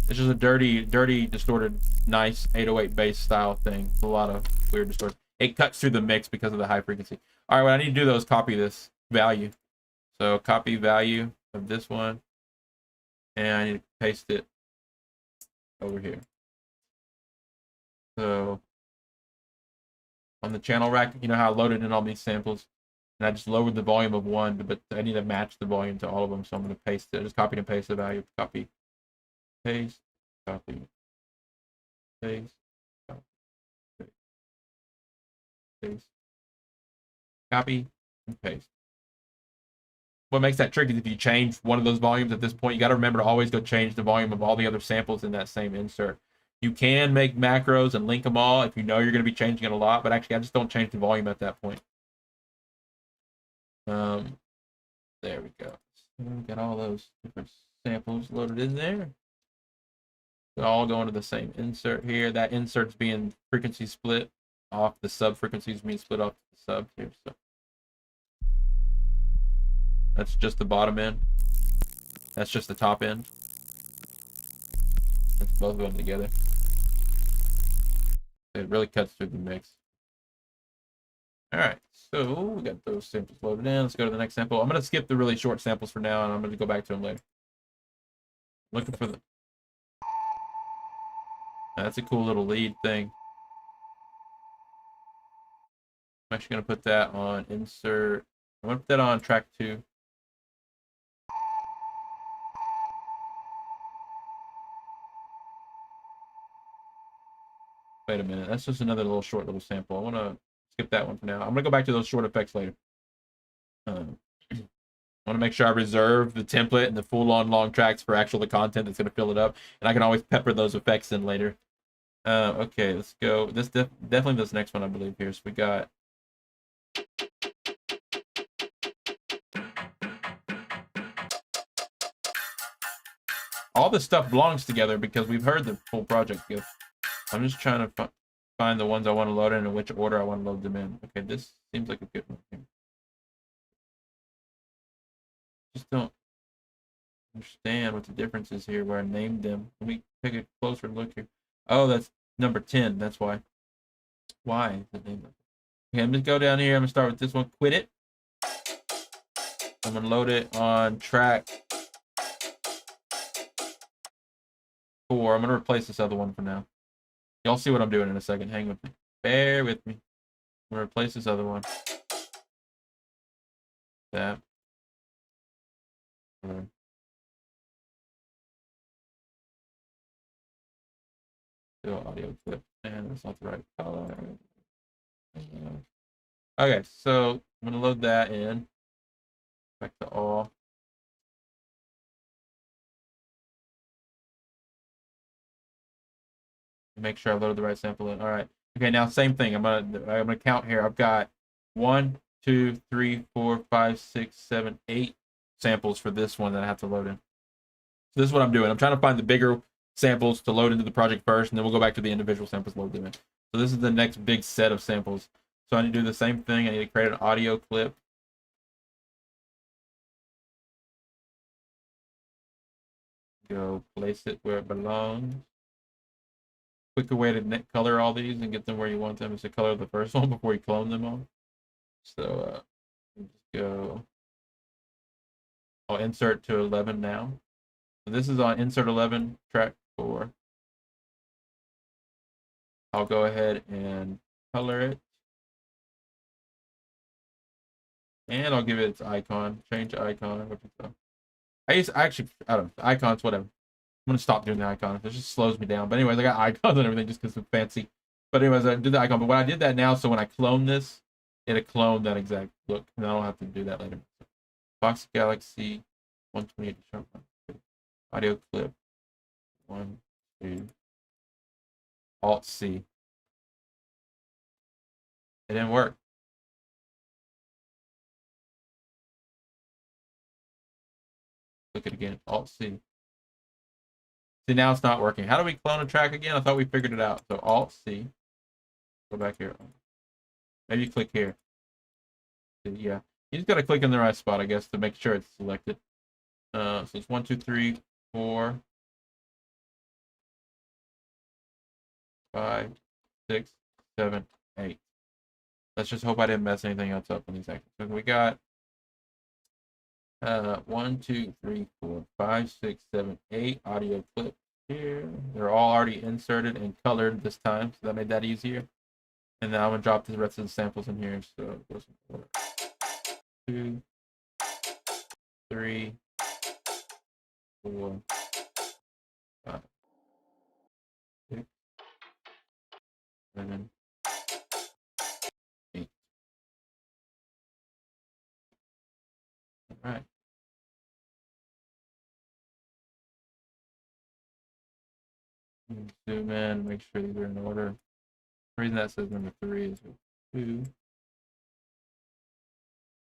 It's just a dirty, distorted, nice 808 bass style thing. It's a lot of weird distortion. It cuts through the mix because of the high frequency. All right, what I need to do though is copy this value. So copy value of this one, and I need to paste it over here. So on the channel rack, you know how I loaded in all these samples, and I just lowered the volume of one, but I need to match the volume to all of them. So I'm going to paste it. Just copy and paste the value. Copy, paste, copy, paste, copy, paste, paste, copy, and paste. What makes that tricky is if you change one of those volumes at this point, you got to remember to always go change the volume of all the other samples in that same insert. You can make macros and link them all if you know you're going to be changing it a lot, but actually I just don't change the volume at that point. There we go. So we got all those different samples loaded in there. They all go into the same insert here. That insert's being frequency split off the sub frequencies being split off the sub here. So that's just the bottom end. That's just the top end. That's both of them together. It really cuts through the mix. All right, so we got those samples loaded in. Let's go to the next sample. I'm going to skip the really short samples for now, and I'm going to go back to them later. Looking for the... That's a cool little lead thing. I'm actually going to put that on insert. I'm going to put that on track 2. Wait a minute. That's just another little short little sample. I want to skip that one for now. I'm going to go back to those short effects later. I want to make sure I reserve the template and the full-on long tracks for actual the content that's going to fill it up. And I can always pepper those effects in later. Okay, let's go. This definitely this next one, I believe, here. So we got... All this stuff belongs together because we've heard the full project gift. I'm just trying to find the ones I want to load in and which order I want to load them in. Okay, this seems like a good one here. Just don't understand what the difference is here where I named them. Let me take a closer look here. Oh, that's number 10. That's why. Why is it named? Okay, I'm going to go down here. I'm going to start with this one. Quit it. I'm going to load it on track 4. I'm going to replace this other one for now. Y'all see what I'm doing in a second. Hang with me. Bear with me. I'm going to replace this other one. That. Still audio clip. And that's not the right color. Okay, so I'm going to load that in. Back to all. Make sure I loaded the right sample in. All right. Okay, now same thing. I'm gonna count here. I've got 1, 2, 3, 4, 5, 6, 7, 8 samples for this one that I have to load in. So this is what I'm doing. I'm trying to find the bigger samples to load into the project first, and then we'll go back to the individual samples, load them in. So this is the next big set of samples. So I need to do the same thing. I need to create an audio clip. Go place it where it belongs. Quicker way to color all these and get them where you want them is to color the first one before you clone them all. So just go. I'll insert to 11 now. So this is on insert 11, track 4. I'll go ahead and color it. And I'll give it its icon. Change icon. I don't know. Icons, whatever. I'm going to stop doing the icon. It just slows me down. But anyways, I got icons and everything just because it's fancy. But anyways, I did the icon. But when I did that now, so when I clone this, it'll clone that exact look. And I don't have to do that later. Foxy Galaxy 128 sharp. Audio clip 1, 2. Alt C. It didn't work. Click it again. Alt-C. See, now it's not working. How do we clone a track again? I thought we figured it out. So Alt-C. Go back here. Maybe click here. Yeah. You just got to click in the right spot, I guess, to make sure it's selected. So it's 1, 2, 3, 4, 5, 6, 7, 8. Let's just hope I didn't mess anything else up in these actions. So we got 1, 2, 3, 4, 5, 6, 7, 8 audio clips here. They're all already inserted and colored this time, so that made that easier. And then I'm gonna drop the rest of the samples in here. So it goes in order. 2, 3, 4, 5, 6, 7, 8. All right. Zoom in, make sure these are in order. The reason that says number 3 is 2,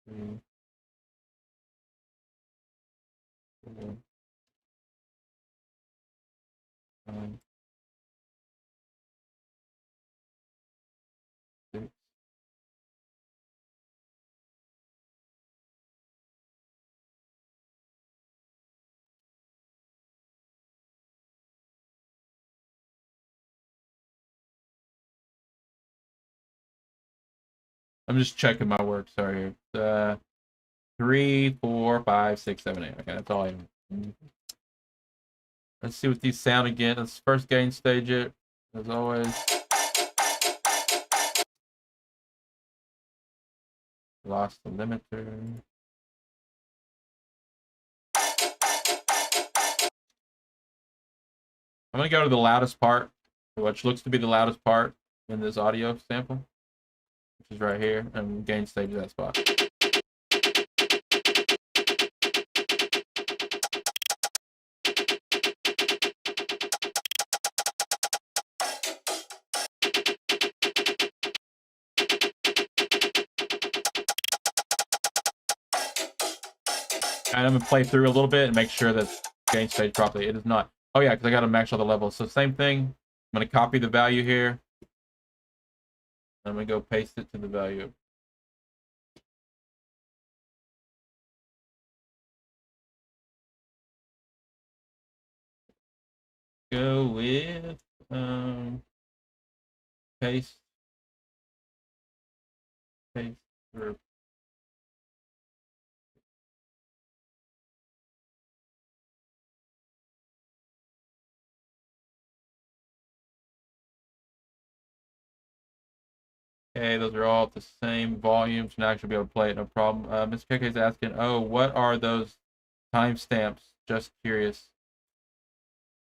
3, 4, 5, 6. I'm just checking my work. Sorry. 3, 4, 5, 6, 7, 8. Okay, that's all I have. Let's see what these sound again. Let's first gain stage it, as always. Lost the limiter. I'm gonna go to the loudest part, which looks to be the loudest part in this audio sample, which is right here, and gain stage that spot. And I'm gonna play through a little bit and make sure that gain stage properly. It is not. Oh yeah, because I gotta max all the levels. So same thing. I'm gonna copy the value here. I'm gonna go paste it to the value. Go with paste group. Okay, those are all at the same volume, so now I should be able to play it, no problem. Ms. KK is asking, oh, what are those timestamps? Just curious.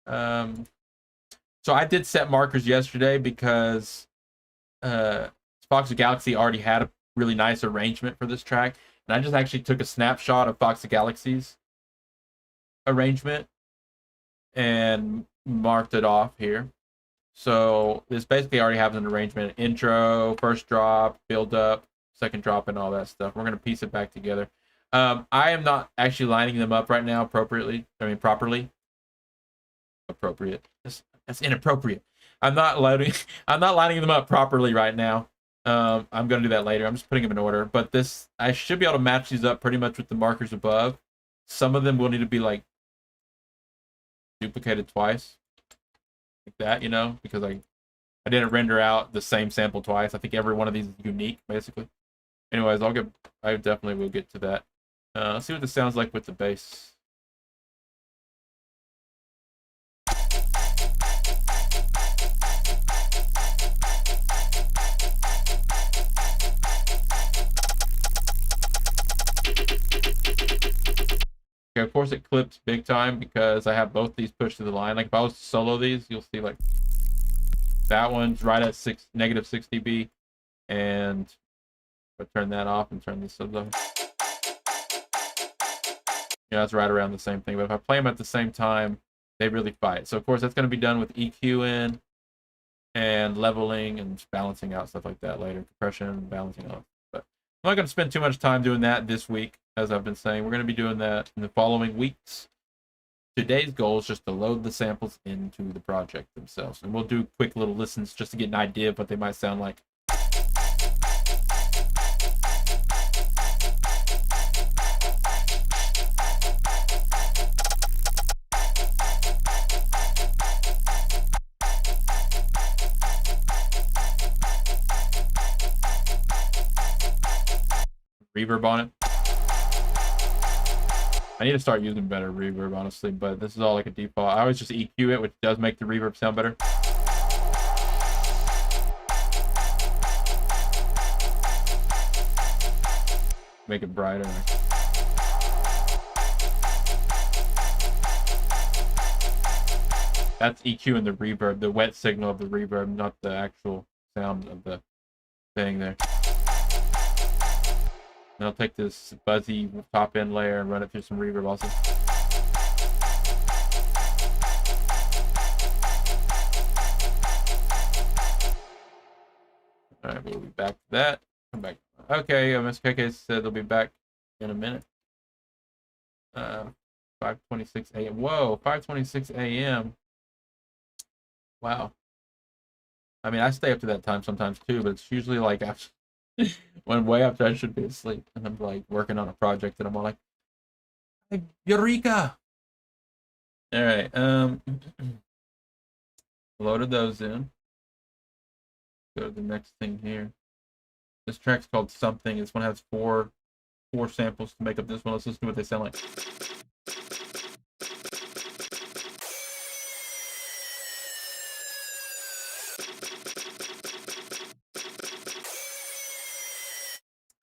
So I did set markers yesterday because Foxy Galaxy already had a really nice arrangement for this track, and I just actually took a snapshot of Foxy Galaxy's arrangement and marked it off here. So this basically already has an arrangement: intro, first drop, build up, second drop, and all that stuff. We're gonna piece it back together. I am not actually lining them up right now properly. Appropriate. That's inappropriate. I'm not lining them up properly right now. I'm gonna do that later. I'm just putting them in order. But this, I should be able to match these up pretty much with the markers above. Some of them will need to be like duplicated twice, like that, you know, because I didn't render out the same sample twice. I think every one of these is unique, basically. Anyways, I definitely will get to that. Let's see what this sounds like with the bass. Okay, of course it clips big time because I have both these pushed to the line. Like if I was to solo these, you'll see like that one's right at negative 6 dB, and if I turn that off and turn this subs off, yeah, that's right around the same thing. But if I play them at the same time, they really fight. So of course that's going to be done with EQing and leveling and balancing out stuff like that later, compression, balancing out. But I'm not going to spend too much time doing that this week, as I've been saying. We're going to be doing that in the following weeks. Today's goal is just to load the samples into the project themselves. And we'll do quick little listens just to get an idea of what they might sound like. Reverb on it. I need to start using better reverb, honestly, but this is all like a default. I always just EQ it, which does make the reverb sound better. Make it brighter. That's EQ and the reverb, the wet signal of the reverb, not the actual sound of the thing there. And I'll take this buzzy top end layer and run it through some reverb also. Alright, we'll be back to that. Come back. Okay, MSKK said they'll be back in a minute. 5:26 a.m. Whoa, 5:26 a.m. Wow. I mean, I stay up to that time sometimes too, but it's usually like after when way after I should be asleep, and I'm like working on a project, and I'm all like, Eureka! All right, loaded those in. Go to the next thing here. This track's called Something. This one has four samples to make up this one. Let's listen to what they sound like.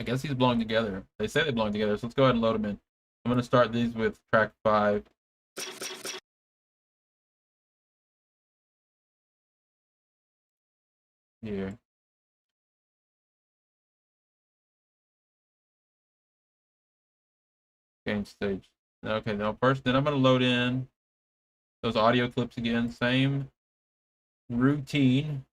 I guess these belong together. They say they belong together, so let's go ahead and load them in. I'm going to start these with track 5. Here. Game stage. Okay, now first, then I'm going to load in those audio clips again. Same routine.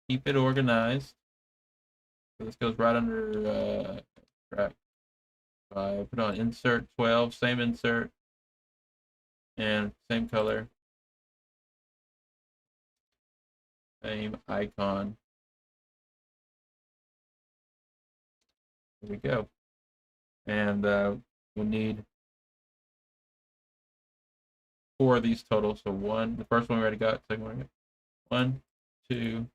Keep it organized. So this goes right under track 5. Put on insert 12, same insert, and same color, same icon. There we go. And we need 4 of these total. So the first one we already got, second one we got. 1, 2,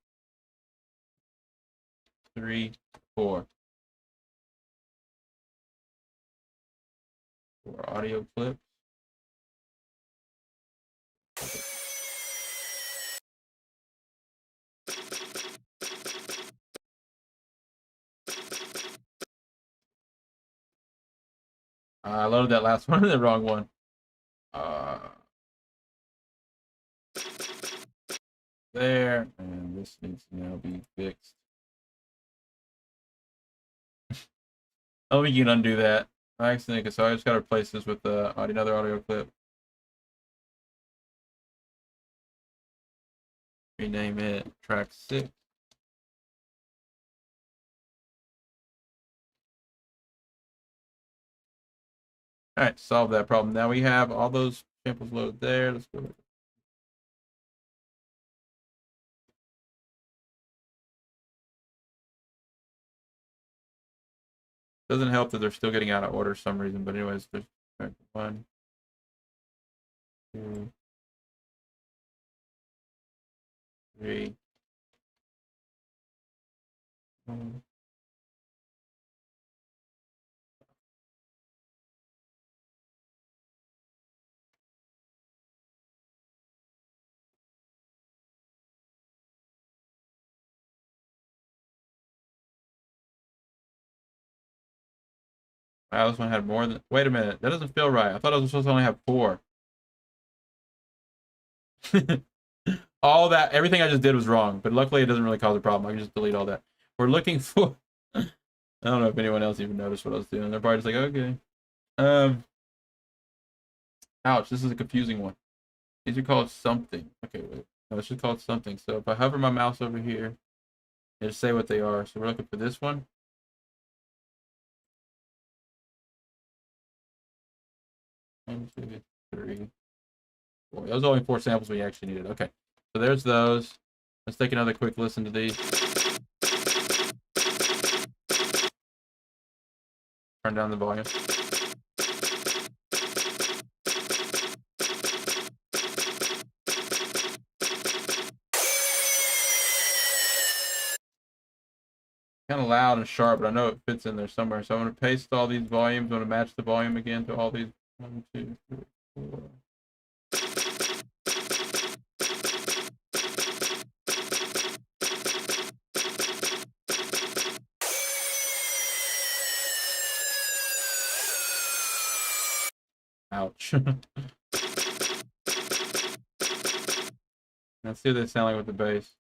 3, 4. 4 audio clips. I loaded that last one, the wrong one. There, and this needs to now be fixed. Oh, we can undo that. I accidentally, so I just got to replace this with another audio clip. Rename it track 6. All right, solve that problem. Now we have all those samples loaded there. Let's go. Doesn't help that they're still getting out of order for some reason, but anyways, there's track 1, 2, 3. Wow, this one had more than. Wait a minute, that doesn't feel right. I thought I was supposed to only have 4. All that, everything I just did was wrong, but luckily it doesn't really cause a problem. I can just delete all that. We're looking for. I don't know if anyone else even noticed what I was doing. They're probably just like, okay. Ouch, this is a confusing one. These are called something. Okay, wait. No, it's just called something. So if I hover my mouse over here, it'll say what they are. So we're looking for this one. One, two, three, four. Those are only 4 samples we actually needed. Okay. So there's those. Let's take another quick listen to these. Turn down the volume. Kind of loud and sharp, but I know it fits in there somewhere. So I'm going to paste all these volumes. I'm going to match the volume again to all these. 1, 2, 3, 4. Ouch. Let's see what they sound like with the bass.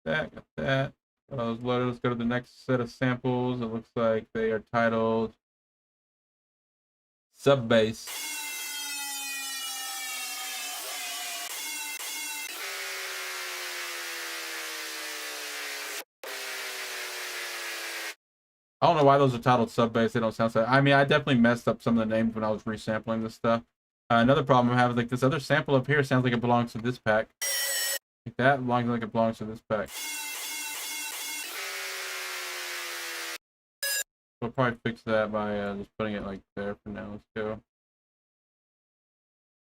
Got that. Let's go to the next set of samples. It looks like they are titled Sub Bass. I don't know why those are titled Sub Bass. They don't sound so. I mean, I definitely messed up some of the names when I was resampling this stuff. Another problem I'm having, like this other sample up here sounds like it belongs to this pack. Like that belongs like it belongs to this pack. We'll probably fix that by just putting it like there for now. Let's go.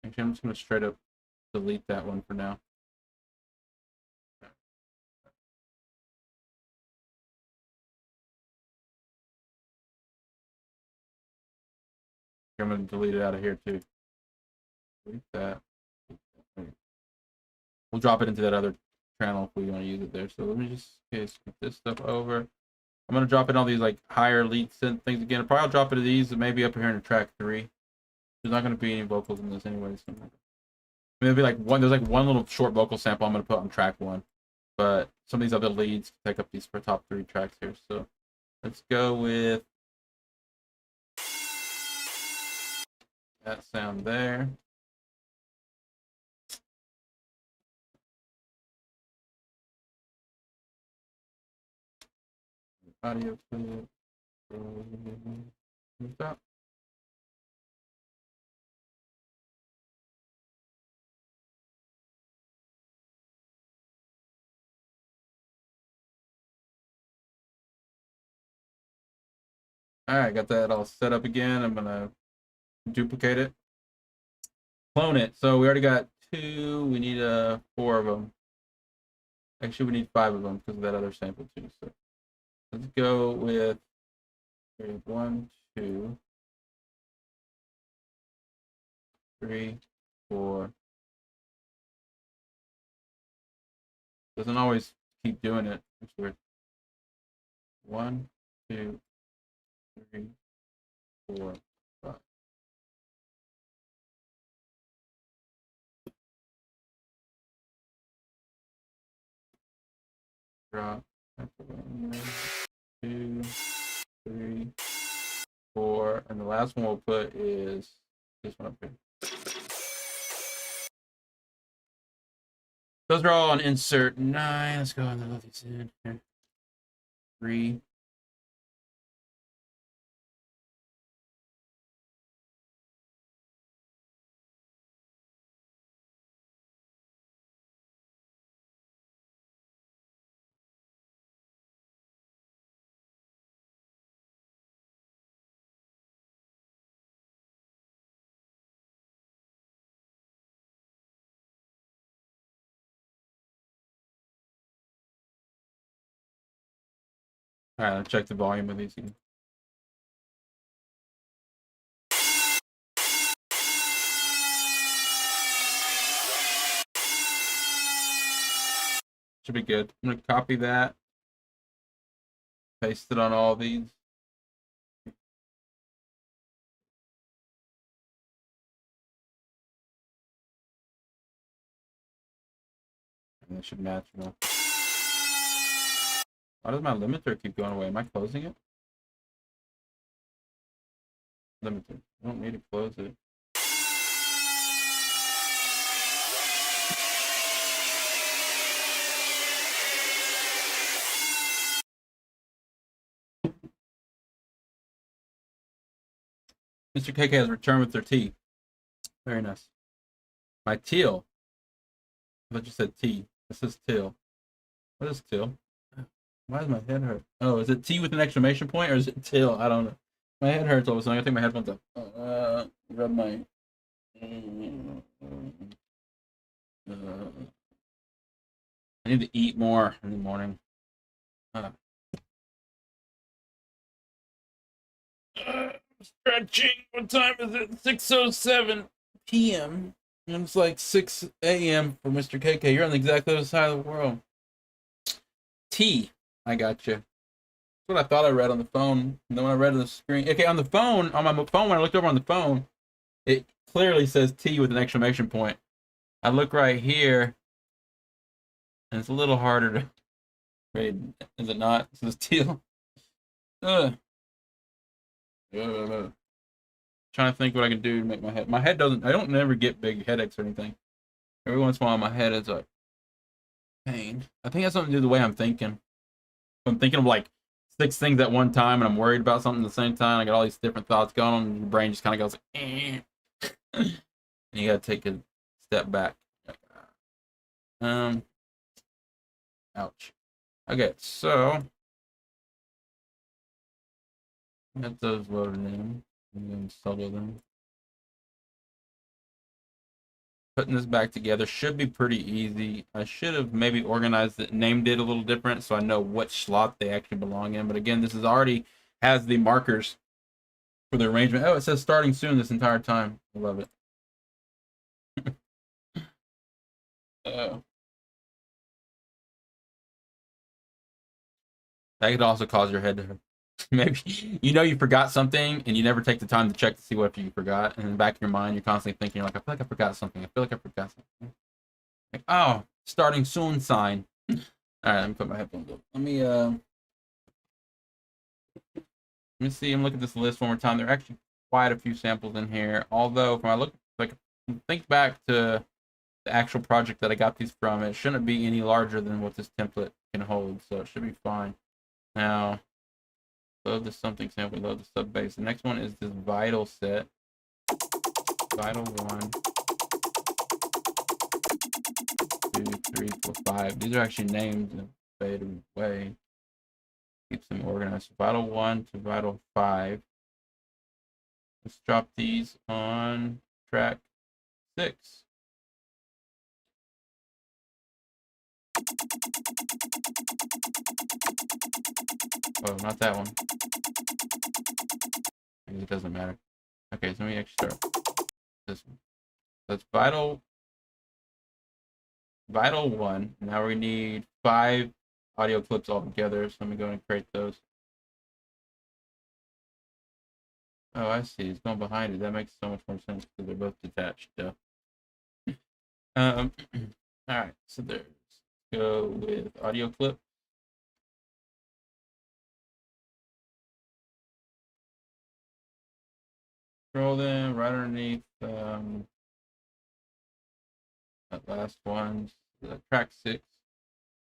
Actually, I'm just gonna straight up delete that one for now. I'm gonna delete it out of here too. Delete that. We'll drop it into that other channel if we want to use it there. So let me just skip this stuff over. I'm gonna drop in all these like higher lead synth things again. I'll probably drop it to these maybe up here in track 3. There's not gonna be any vocals in this anyway. So maybe like one. There's like one little short vocal sample I'm gonna put on track 1, but some of these other leads take up these for top 3 tracks here. So let's go with that sound there. Audio clip. Stop. All right, got that all set up again. I'm gonna duplicate it, clone it. So we already got 2. We need 4 of them. Actually, we need 5 of them because of that other sample too. So let's go with 1, 2, 3, 4. Doesn't always keep doing it. It's weird. 1, 2, 3, 4, 5. Drop. 1, 2, 3, 4, and the last one we'll put is this one up here. Those are all on insert 9. Let's go and load these in here. 3. All right, let's check the volume of these. Should be good. I'm gonna copy that, paste it on all these. And that should match well. Why does my limiter keep going away? Am I closing it? Limiter. I don't need to close it. Mr. KK has returned with their tea. Very nice. My teal. I thought you said tea. This is teal. What is teal? Why does my head hurt? Oh, is it tea with an exclamation point or is it teal? I don't know. My head hurts all of a sudden. I take my headphones off. Rub my. I need to eat more in the morning. Stretching. What time is it? 6:07 p.m. And it's like 6 a.m. for Mr. KK. You're on the exact other side of the world. T. I got you. That's what I thought I read on the phone. And then when I read on the screen. Okay, on the phone, on my phone, when I looked over on the phone, it clearly says T with an exclamation point. I look right here, and it's a little harder to read. Is it not? It says teal. Trying to think what I can do to make my head. My head doesn't. I don't never get big headaches or anything. Every once in a while, my head is like pain. I think that's something to do with the way I'm thinking. I'm thinking of like 6 things at one time, and I'm worried about something at the same time. I got all these different thoughts going on, and your brain just kind of goes, eh. And you gotta take a step back. Ouch. Okay, so get those loaded in and then solo them. Putting this back together should be pretty easy. I should have maybe organized it, named it a little different so I know what slot they actually belong in. But again, this is already has the markers for the arrangement. Oh, it says starting soon this entire time. I love it. That could also cause your head to hurt. Maybe you forgot something and you never take the time to check to see what you forgot. And in the back of your mind, you're constantly thinking, like, I feel like I forgot something. I feel like I forgot something. Like, oh, starting soon sign. All right, let me put my headphones up. Let me see. I'm looking at this list one more time. There are actually quite a few samples in here. Although, when I look, like, think back to the actual project that I got these from, it shouldn't be any larger than what this template can hold, so it should be fine. Now, load the something sample, load the sub bass. The next one is this vital set. Vital 1, 2, 3, 4, 5. These are actually named in a faded way. Keeps them organized. Vital 1 to Vital 5. Let's drop these on track 6. Oh, not that one. It doesn't matter. Okay, so let me actually start this one. That's Vital 1. Now we need 5 audio clips all together. So let me go and create those. Oh, I see. It's going behind it. That makes so much more sense because they're both detached. All right. So there's go with audio clip. Scroll them right underneath that last one, track 6.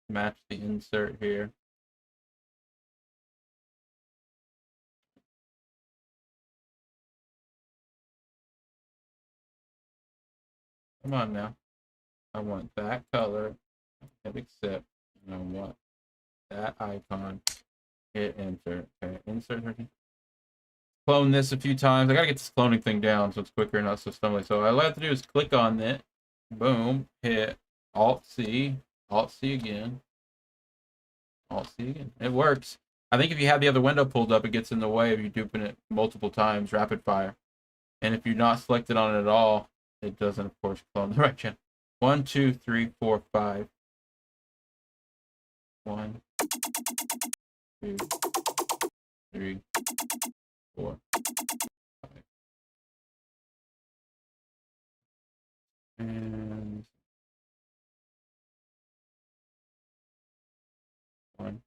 Match the insert here. Come on now. I want that color. Hit accept. And I want that icon. Hit enter. Okay, insert. Clone this a few times. I gotta get this cloning thing down so it's quicker and not so stumbling. So all I have to do is click on it. Boom. Hit Alt C. Alt C again. Alt C again. It works. I think if you have the other window pulled up, it gets in the way of you duping it multiple times, rapid fire. And if you're not selected on it at all, it doesn't, of course, clone the right channel. 1, 2, 3, 4, 5. 1, 2, 3, 4, 5. And 1,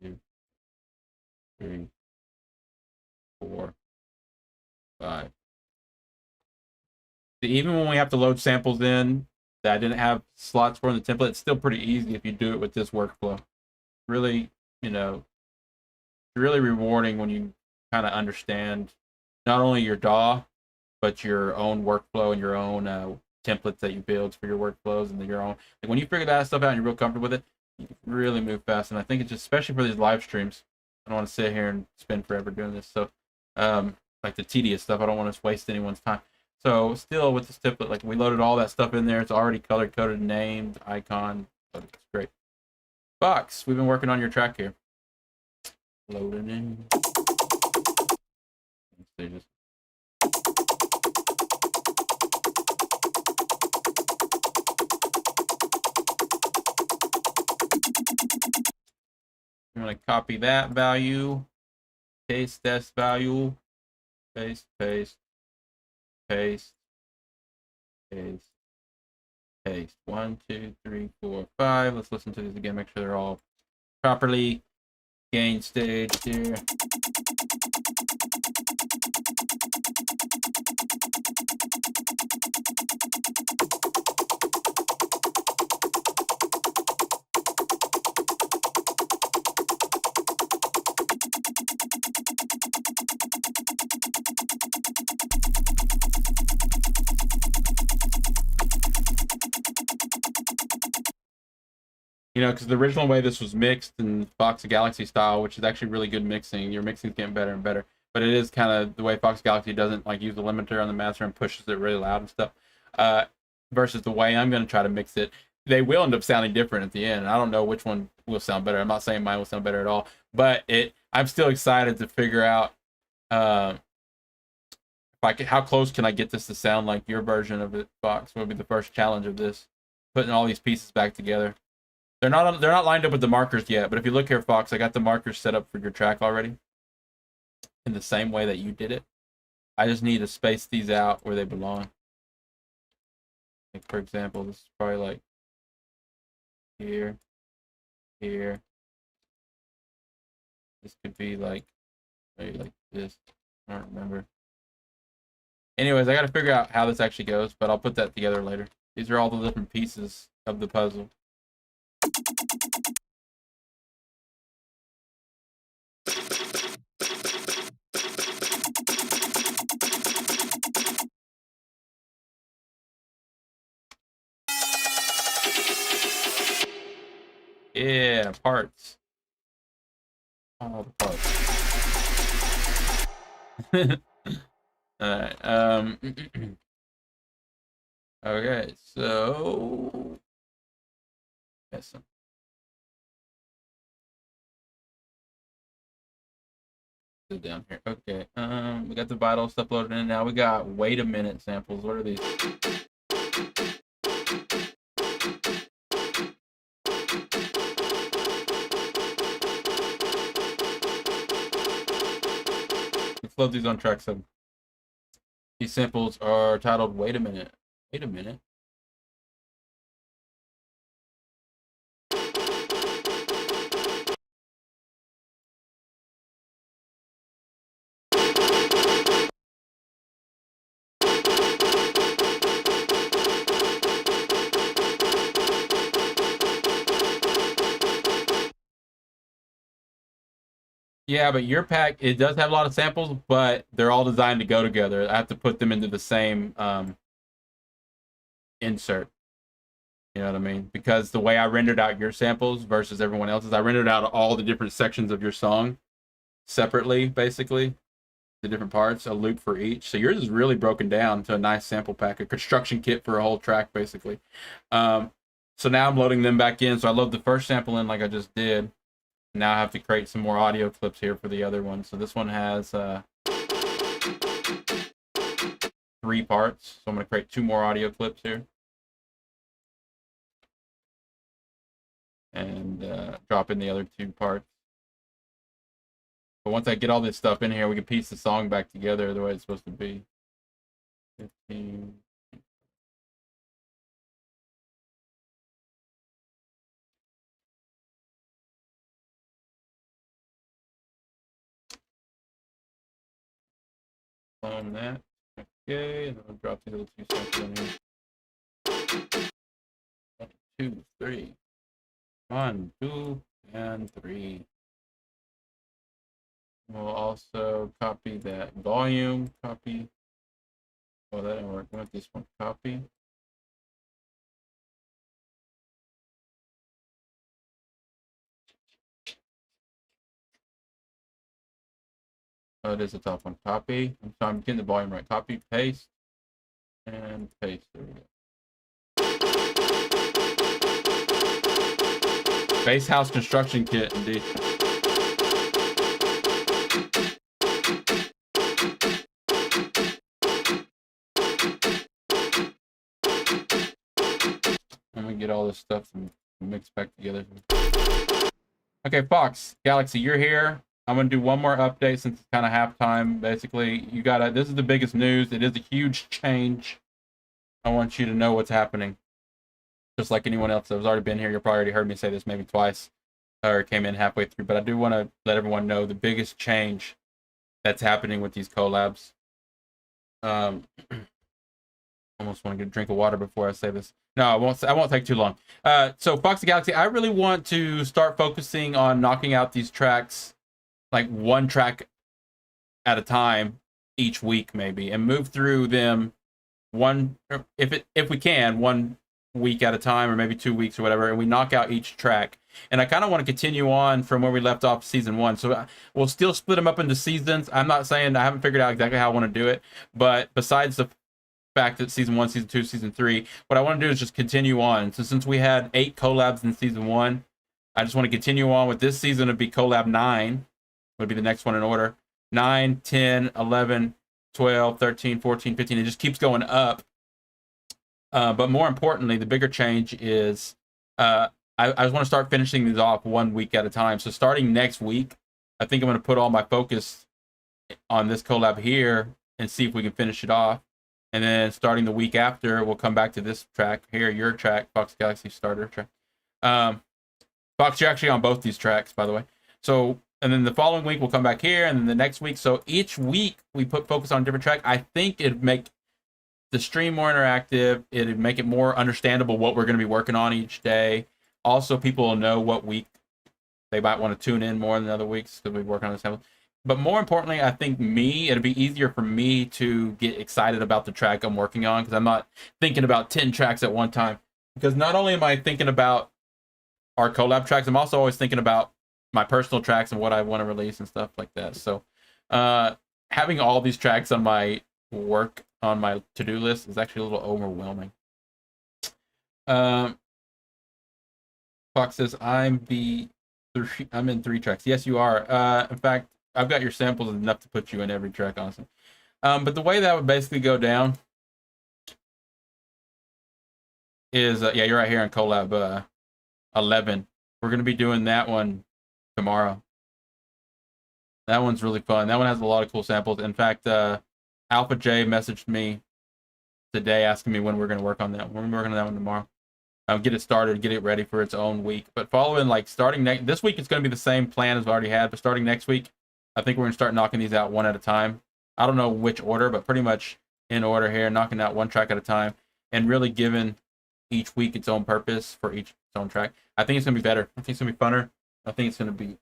2, 3, 4, 5. Even when we have to load samples in that I didn't have slots for in the template, it's still pretty easy if you do it with this workflow. Really, you know, really rewarding when you kind of understand not only your DAW, but your own workflow and your own templates that you build for your workflows and your own. Like when you figure that stuff out and you're real comfortable with it, you can really move fast. And I think it's just, especially for these live streams, I don't want to sit here and spend forever doing this. So, like the tedious stuff, I don't want to waste anyone's time. So still with this template, like we loaded all that stuff in there. It's already color coded, named, icon. But it's great. Fox, we've been working on your track here. Loading in. Stages. I'm going to copy that value, paste this value, paste, paste, paste, paste, paste. 1, 2, 3, 4, 5. Let's listen to these again, make sure they're all properly gain staged here. You know, because the original way this was mixed in Foxy Galaxy style, which is actually really good mixing, your mixing's getting better and better. But it is kind of the way Foxy Galaxy doesn't like use the limiter on the master and pushes it really loud and stuff. Versus the way I'm going to try to mix it, they will end up sounding different at the end. And I don't know which one will sound better. I'm not saying mine will sound better at all, but I'm still excited to figure out how close can I get this to sound like your version of it, Fox. Will be the first challenge of this, putting all these pieces back together. They're not lined up with the markers yet, but if you look here, Fox, I got the markers set up for your track already in the same way that you did it. I just need to space these out where they belong. Like, for example, this is probably like here, here. This could be like maybe like this. I don't remember. Anyways, I got to figure out how this actually goes, but I'll put that together later. These are all the different pieces of the puzzle. Yeah, parts. All the parts. All right. Okay, so yes. Down here. Okay. We got the vital stuff loaded in. Now we got wait a minute samples. What are these? Let's load these on track 7. These samples are titled Wait a Minute. Wait a minute. Yeah, but your pack, it does have a lot of samples, but they're all designed to go together. I have to put them into the same insert. You know what I mean? Because the way I rendered out your samples versus everyone else's, I rendered out all the different sections of your song separately, basically. The different parts, a loop for each. So yours is really broken down to a nice sample pack, a construction kit for a whole track, basically. So now I'm loading them back in. So I load the first sample in like I just did. Now I have to create some more audio clips here for the other one. So this one has 3 parts. So I'm going to create 2 more audio clips here. And drop in the other 2 parts. But once I get all this stuff in here, we can piece the song back together the way it's supposed to be. 15. Clone that. Okay, and then we'll drop the other 2 samples in here. 1, 2, 3. 1, 2, and 3. We'll also copy that volume. Copy. Oh, that didn't work. We want this one. Copy. Oh, it is the top one. Copy. I'm getting the volume right. Copy, paste, and paste. There we go. Base house construction kit, indeed. I'm gonna get all this stuff mixed back together. Okay, Fox, Galaxy, you're here. I'm gonna do one more update since it's kind of halftime. Basically, you gotta. This is the biggest news. It is a huge change. I want you to know what's happening. Just like anyone else that's already been here, you've probably already heard me say this maybe twice, or came in halfway through. But I do want to let everyone know the biggest change that's happening with these collabs. Almost want to get a drink of water before I say this. No, I won't take too long. So Foxy Galaxy, I really want to start focusing on knocking out these tracks, like 1 track at a time each week, maybe, and move through them if we can, 1 week at a time, or maybe 2 weeks or whatever, and we knock out each track. And I kind of want to continue on from where we left off season 1. So we'll still split them up into seasons. I'm not saying I haven't figured out exactly how I want to do it, but besides the fact that season 1, season 2, season 3, what I want to do is just continue on. So since we had 8 collabs in season 1, I just want to continue on with this season. It'd be collab 9, would be the next one in order. 9, 10, 11, 12, 13, 14, 15. It just keeps going up. But more importantly, the bigger change is I just want to start finishing these off 1 week at a time. So starting next week, I think I'm going to put all my focus on this collab here and see if we can finish it off. And then starting the week after, we'll come back to this track here, your track, Fox Galaxy starter track. Fox, you're actually on both these tracks, by the way. So, and then the following week, we'll come back here, and then the next week. So each week, we put focus on a different track. I think it'd make the stream more interactive. It'd make it more understandable what we're going to be working on each day. Also, people will know what week they might want to tune in more than other weeks because we work on this sample. But more importantly, I think it'd be easier for me to get excited about the track I'm working on, because I'm not thinking about 10 tracks at one time. Because not only am I thinking about our collab tracks, I'm also always thinking about my personal tracks and what I want to release and stuff like that. So having all these tracks on my to-do list is actually a little overwhelming. Fox says, I'm in 3 tracks. Yes, you are. In fact, I've got your samples enough to put you in every track, honestly. But the way that would basically go down is, yeah, you're right here on collab 11. We're going to be doing that one tomorrow. That one's really fun. That one has a lot of cool samples. In fact, Alpha J messaged me today asking me when we're going to work on that. We're going to be working on that one tomorrow. Get it started, get it ready for its own week. But starting this week, it's going to be the same plan as we already had. But starting next week, I think we're going to start knocking these out one at a time. I don't know which order, but pretty much in order here, knocking out 1 track at a time, and really giving each week its own purpose for its own track. I think it's going to be better. I think it's going to be funner. I think it's going to be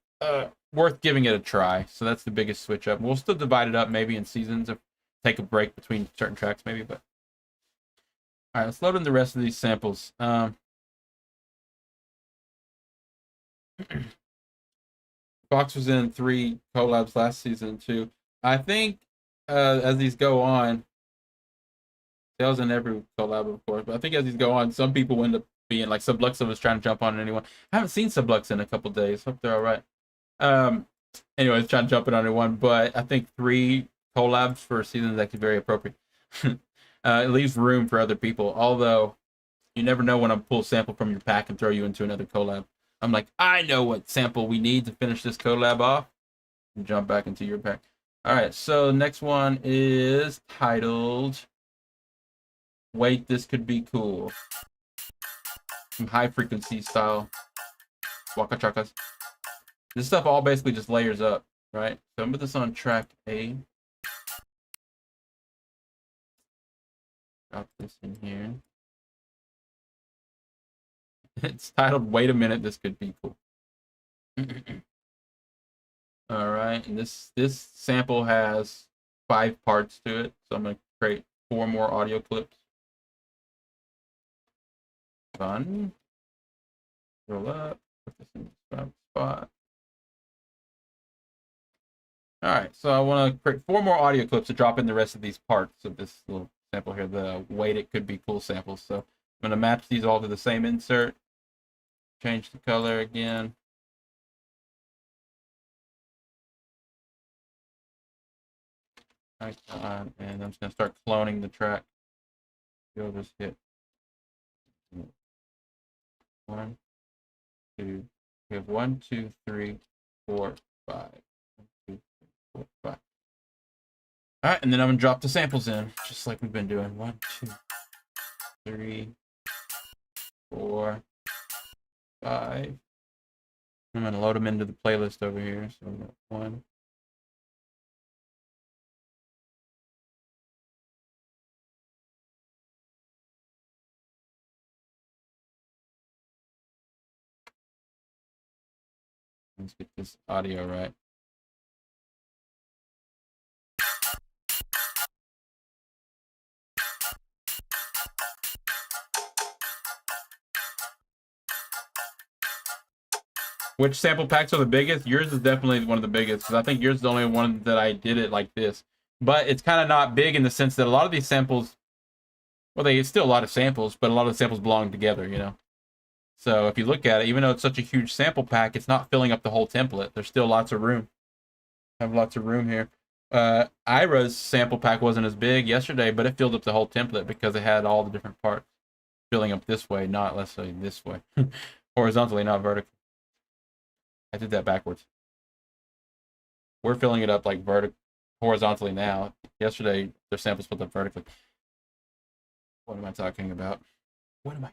worth giving it a try. So that's the biggest switch up. We'll still divide it up maybe in seasons, or take a break between certain tracks maybe. But all right, let's load in the rest of these samples. Fox was in 3 collabs last season too. I think as these go on, I was in every collab, of course, but I think as these go on, some people end up being like Subluxa was trying to jump on anyone. I haven't seen Subluxa in a couple days. Hope they're all right. Anyways, trying to jump it on anyone, but I think 3 collabs for a season is actually very appropriate. It leaves room for other people, although you never know when I'm pull sample from your pack and throw you into another collab. I'm like, I know what sample we need to finish this collab off, and jump back into your pack. All right, so next one is titled, Wait, This Could Be Cool. Some high frequency style waka chakas. This stuff all basically just layers up, right? So I'm put this on track A. Drop this in here. It's titled, Wait a Minute, This Could Be Cool. All right, and this sample has 5 parts to it, so I'm going to create 4 more audio clips. Fun. Roll up, put this in the spot. All right, so I want to create 4 more audio clips to drop in the rest of these parts of this little sample here, the Wait It Could Be Cool samples. So I'm going to match these all to the same insert, change the color again. Icon, and I'm just going to start cloning the track. You'll just hit 1, 2. We have 1, 2, 3, 4, 5. 1, 2, 3, 4, 5. All right, and then I'm gonna drop the samples in, just like we've been doing. 1, 2, 3, 4, 5. I'm gonna load them into the playlist over here. So we got 1. Let's get this audio right. Which sample packs are the biggest? Yours is definitely one of the biggest, because I think yours is the only one that I did it like this. But it's kind of not big in the sense that a lot of these samples, well, it's still a lot of samples, but a lot of the samples belong together, you know? So if you look at it, even though it's such a huge sample pack, it's not filling up the whole template. There's still lots of room. I have lots of room here. Ira's sample pack wasn't as big yesterday, but it filled up the whole template because it had all the different parts filling up this way, not let's say this way. Horizontally, not vertically. I did that backwards. We're filling it up like horizontally now. Yesterday, their samples filled up vertically. What am I talking about? What am I?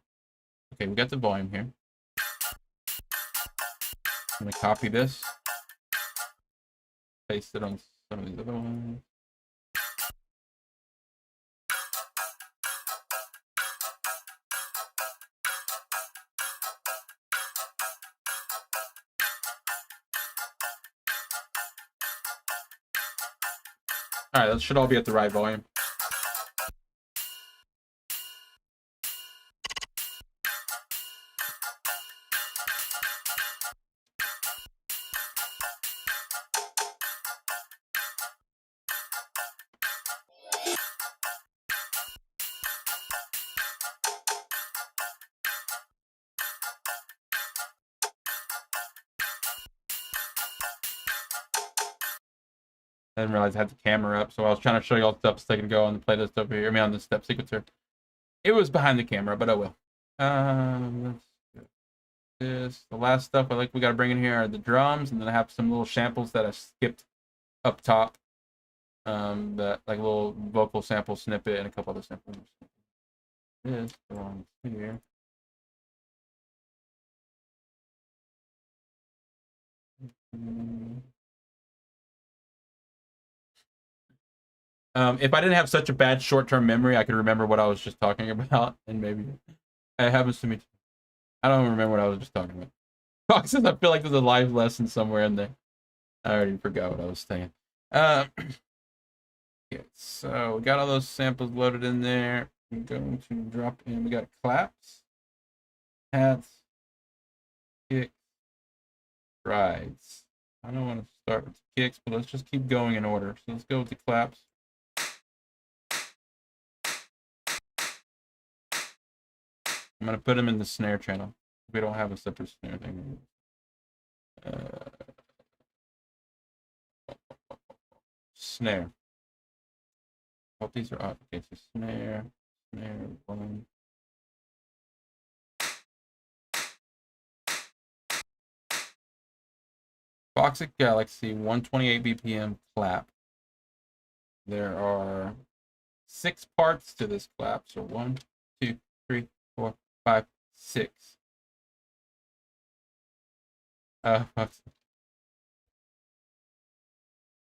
Okay, we got the volume here. I'm gonna copy this, paste it on some of these other ones. All right, that should all be at the right volume. I didn't realize I had the camera up, so I was trying to show you all the steps that can go on the playlist over here. I mean, on the step sequencer. It was behind the camera, but oh well. Let's do this. The last stuff we got to bring in here are the drums, and then I have some little samples that I skipped up top. That like a little vocal sample snippet and a couple other samples. This belongs here. If I didn't have such a bad short-term memory, I could remember what I was just talking about, and maybe it happens to me. I don't remember what I was just talking about. Foxes, I feel like there's a life lesson somewhere in there. I already forgot what I was saying. Yeah, so we got all those samples loaded in there. I'm going to drop in. We got claps, hats, kicks, rides. I don't want to start with the kicks, but let's just keep going in order. So let's go with the claps. I'm gonna put them in the snare channel. We don't have a separate snare thing. Snare. Oh, these are up. Okay, so snare, one. Foxy Galaxy 128 BPM clap. There are 6 parts to this clap. So 1, 2, 3, 4, 5, 6.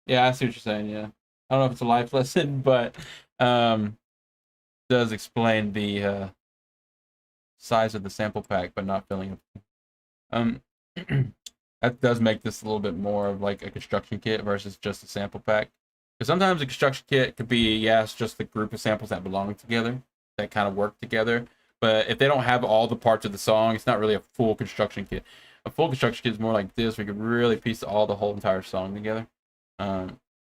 Yeah, I see what you're saying. Yeah, I don't know if it's a life lesson, but does explain the size of the sample pack, but not filling it. That does make this a little bit more of like a construction kit versus just a sample pack. Because sometimes a construction kit could be, yeah, it's just a group of samples that belong together, that kind of work together. But if they don't have all the parts of the song, it's not really a full construction kit. A full construction kit is more like this, where you could really piece all the whole entire song together.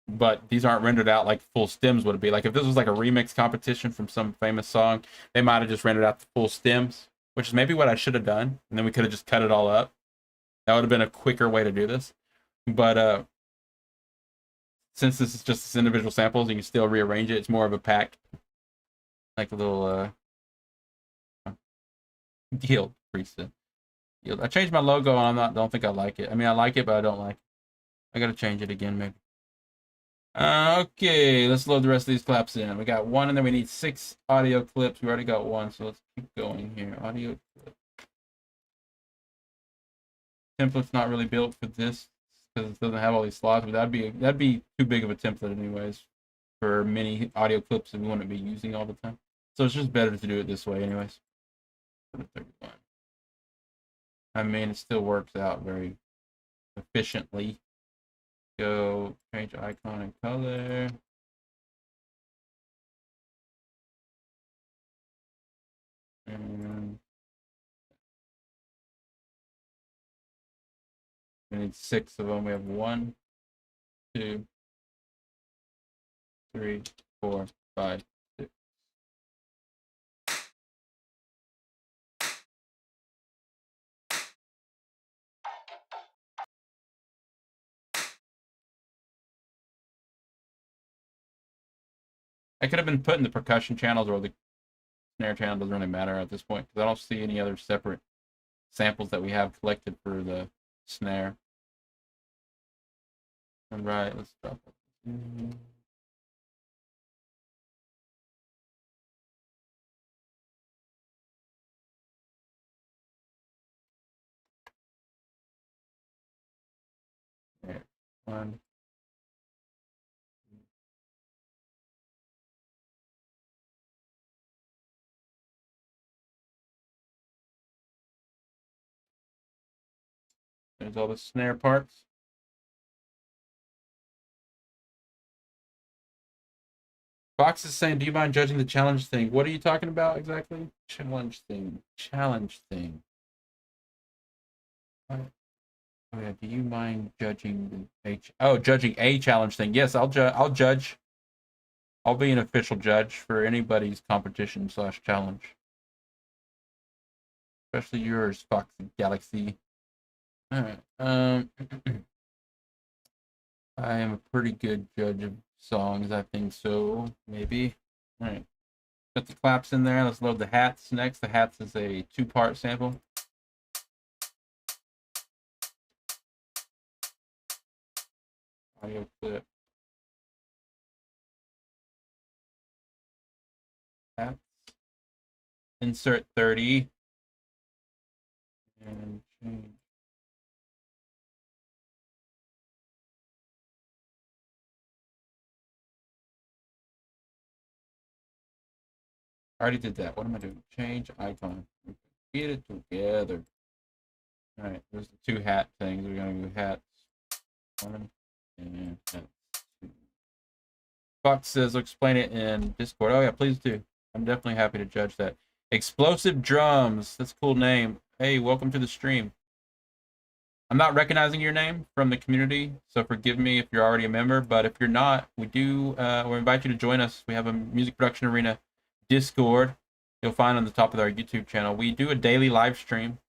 But these aren't rendered out like full stems would be. Like if this was like a remix competition from some famous song, they might have just rendered out the full stems, which is maybe what I should have done. And then we could have just cut it all up. That would have been a quicker way to do this. But since this is just this individual samples, you can still rearrange it. It's more of a pack, like a little yield preset. Yield. I changed my logo, and don't think I like it. I mean, I like it, but I don't like it. I gotta change it again, maybe. Okay, let's load the rest of these claps in. We got 1, and then we need 6 audio clips. We already got 1, so let's keep going here. Audio clip. Template's not really built for this because it doesn't have all these slots, but that'd be too big of a template anyways for many audio clips that we wouldn't be using all the time. So it's just better to do it this way anyways. I mean, it still works out very efficiently. Go change icon and color. And we need 6 of them. We have 1, 2, 3, 4, 5, 6. I could have been putting the percussion channels or the snare channel, doesn't really matter at this point because I don't see any other separate samples that we have collected for the snare. All right, let's drop it. There. 1. There's all the snare parts. Fox is saying, do you mind judging the challenge thing? What are you talking about exactly? Challenge thing. Challenge thing. Oh yeah, do you mind judging the judging a challenge thing? Yes, I'll judge. I'll be an official judge for anybody's competition / challenge. Especially yours, Foxy Galaxy. Alright. I am a pretty good judge of songs, I think so. Maybe. Alright. Got the claps in there. Let's load the hats next. The hats is a 2-part sample. Audio clip. Hats. Insert 30. And change. I already did that. What am I doing? Change icon. Get it together. All right, there's the 2 hat things. We're gonna do hats 1 and hats 2. Fox says, explain it in Discord. Oh yeah, please do. I'm definitely happy to judge that. Explosive Drums. That's a cool name. Hey, welcome to the stream. I'm not recognizing your name from the community, so forgive me if you're already a member. But if you're not, we invite you to join us. We have a Music Production Arena Discord you'll find on the top of our YouTube channel. We do a daily live stream,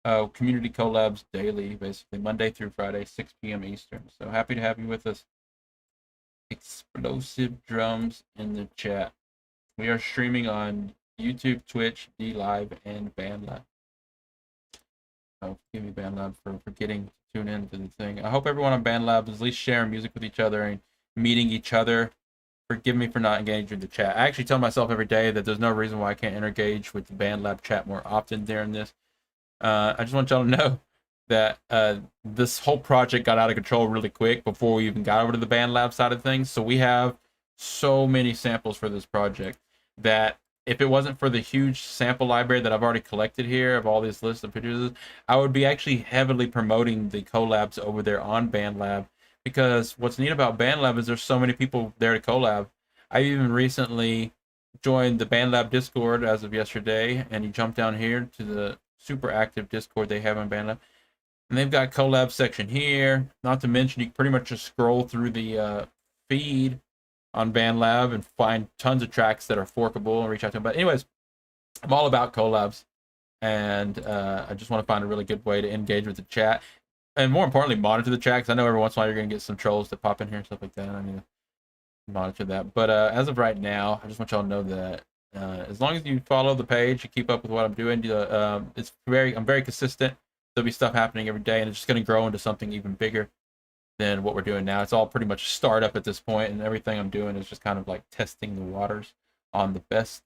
community collabs daily, basically Monday through Friday, 6 p.m. Eastern. So happy to have you with us. Explosive drums in the chat. We are streaming on YouTube, Twitch, D Live, and BandLab. Oh, forgive me, BandLab, for forgetting to tune in to the thing. I hope everyone on BandLab is at least sharing music with each other and meeting each other. Forgive me for not engaging the chat. I actually tell myself every day that there's no reason why I can't engage with the BandLab chat more often during this. I just want y'all to know that this whole project got out of control really quick before we even got over to the BandLab side of things. So we have so many samples for this project that if it wasn't for the huge sample library that I've already collected here of all these lists of pictures, I would be actually heavily promoting the collabs over there on BandLab, because what's neat about BandLab is there's so many people there to collab. I even recently joined the BandLab Discord as of yesterday, and you jump down here to the super active Discord they have on BandLab, and they've got collab section here. Not to mention, you can pretty much just scroll through the feed on BandLab and find tons of tracks that are forkable and reach out to them. But anyways, I'm all about collabs, and I just want to find a really good way to engage with the chat, and more importantly, monitor the chat, because I know every once in a while you're going to get some trolls that pop in here and stuff like that. I need to monitor that. But as of right now, I just want y'all to know that as long as you follow the page, you keep up with what I'm doing, I'm very consistent. There'll be stuff happening every day, and it's just going to grow into something even bigger than what we're doing now. It's all pretty much startup at this point, and everything I'm doing is just kind of like testing the waters on the best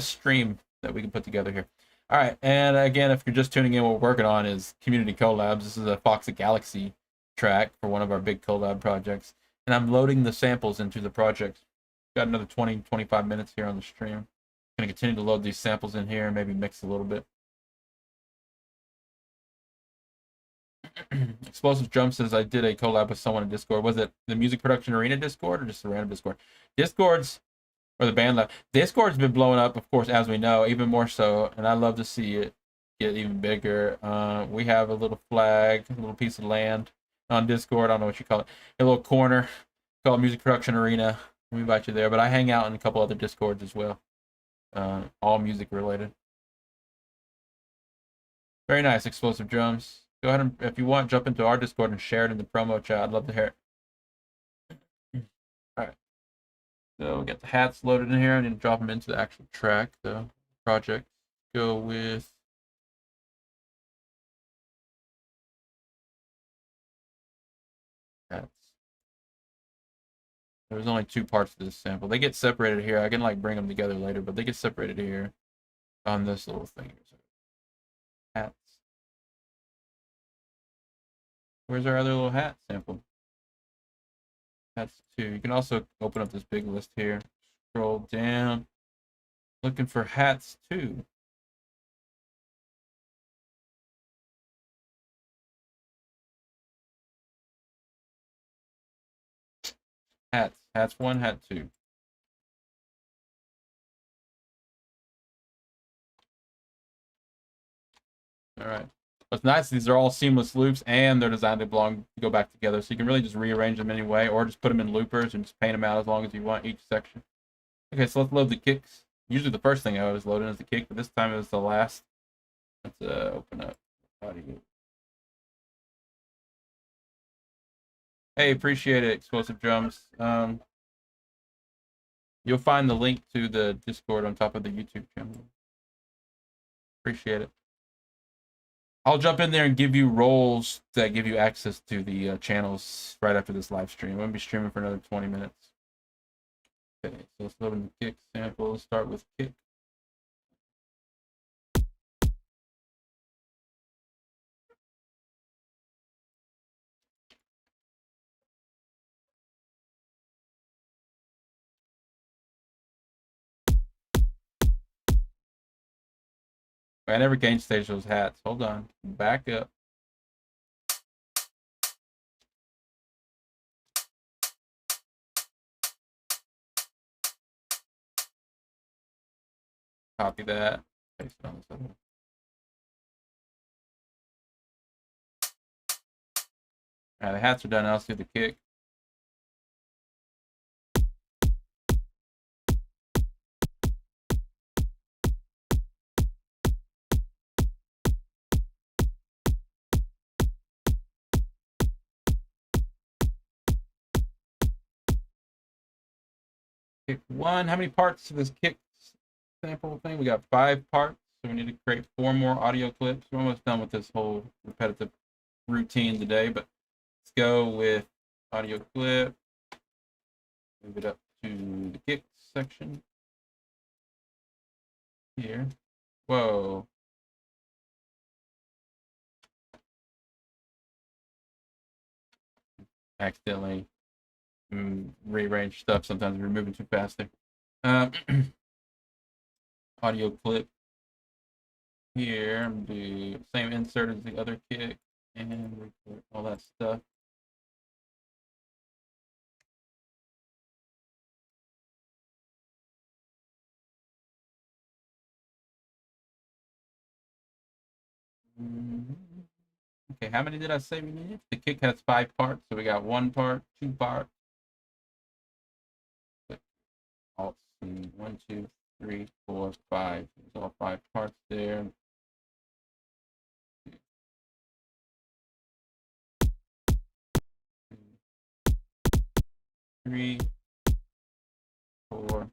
stream that we can put together here. All right, and again, if you're just tuning in, what we're working on is community collabs. This is a Foxy Galaxy track for one of our big collab projects, and I'm loading the samples into the project. Got another 20-25 minutes here on the stream. I'm gonna continue to load these samples in here and maybe mix a little bit. Explosive Drum says, I did a collab with someone in Discord. Was it the Music Production Arena Discord or just a random Discord? Discords, or the BandLab. Discord's been blowing up, of course, as we know, even more so, and I love to see it get even bigger. We have a little flag, a little piece of land on Discord. I don't know what you call it. A little corner called Music Production Arena. We invite you there, but I hang out in a couple other Discords as well. All music related. Very nice, Explosive Drums. Go ahead and, if you want, jump into our Discord and share it in the promo chat. I'd love to hear it. All right. So we got the hats loaded in here. I need to drop them into the actual track, the project. Go with hats. There's only two parts to this sample. They get separated here. I can like bring them together later, but they get separated here on this little thing. So, hats. Where's our other little hat sample? Hats 2. You can also open up this big list here. Scroll down. Looking for hats 2. Hats 1, hat 2. All right. What's nice, these are all seamless loops, and they're designed to go back together, so you can really just rearrange them any way, or just put them in loopers and just paint them out as long as you want each section. Okay, so let's load the kicks. Usually the first thing I always load in is the kick, but this time it was the last. Let's open up audio. Hey, appreciate it, Explosive Drums. You'll find the link to the Discord on top of the YouTube channel. Appreciate it. I'll jump in there and give you roles that give you access to the channels right after this live stream. I'm going to be streaming for another 20 minutes. Okay, so let's load in the kick sample. Let's start with kick. I never gain stage those hats. Hold on. Back up. Copy that. Paste it on this other one. All right, the hats are done. Now let's do the kick. kick 1. How many parts to this kick sample thing? We got 5 parts, so we need to create 4 more audio clips. We're almost done with this whole repetitive routine today, but let's go with audio clip. Move it up to the kick section here. Whoa. Accidentally rearrange stuff. Sometimes we're moving too fast there. Audio clip here. Do same insert as the other kick and record all that stuff. Okay, how many did I say we needed? The kick has 5 parts, so we got 1 part, 2 parts. Alt C, 1, 2, 3, 4, 5. There's all 5 parts there. 3, 4,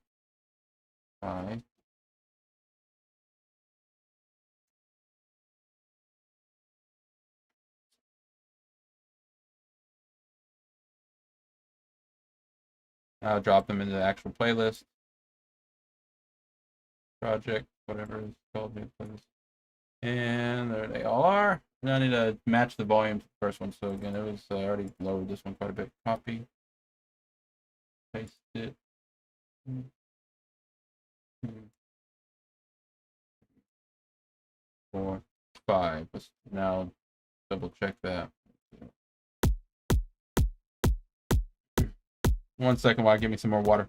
5. I'll drop them in the actual playlist, project, whatever it's called, new playlist. And there they all are. And I need to match the volume to the first one. So again, it was already lowered this one quite a bit. Copy, paste it. 2, 4, 5. Let's now double check that. 1 second while I give me some more water.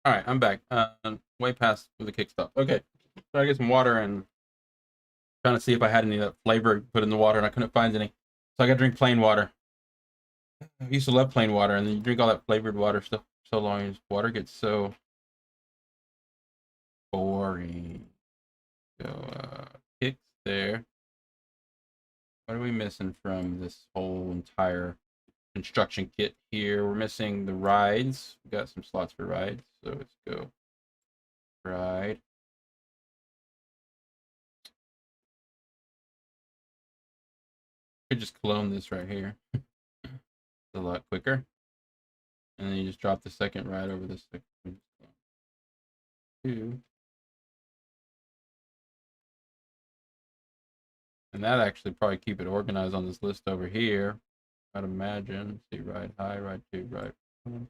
All right, I'm back. Way past the kick stop. Okay, so I get some water and trying to see if I had any of that flavor put in the water, and I couldn't find any. So I got to drink plain water. I used to love plain water, and then you drink all that flavored water stuff for so long, and water gets so boring. So kicks there. What are we missing from this whole entire construction kit here? We're missing the rides. We got some slots for rides, so let's go ride. Could just clone this right here. It's a lot quicker. And then you just drop the second ride over this second. 2. And that actually probably keep it organized on this list over here. I'd imagine. See, ride high, ride 2, ride 1.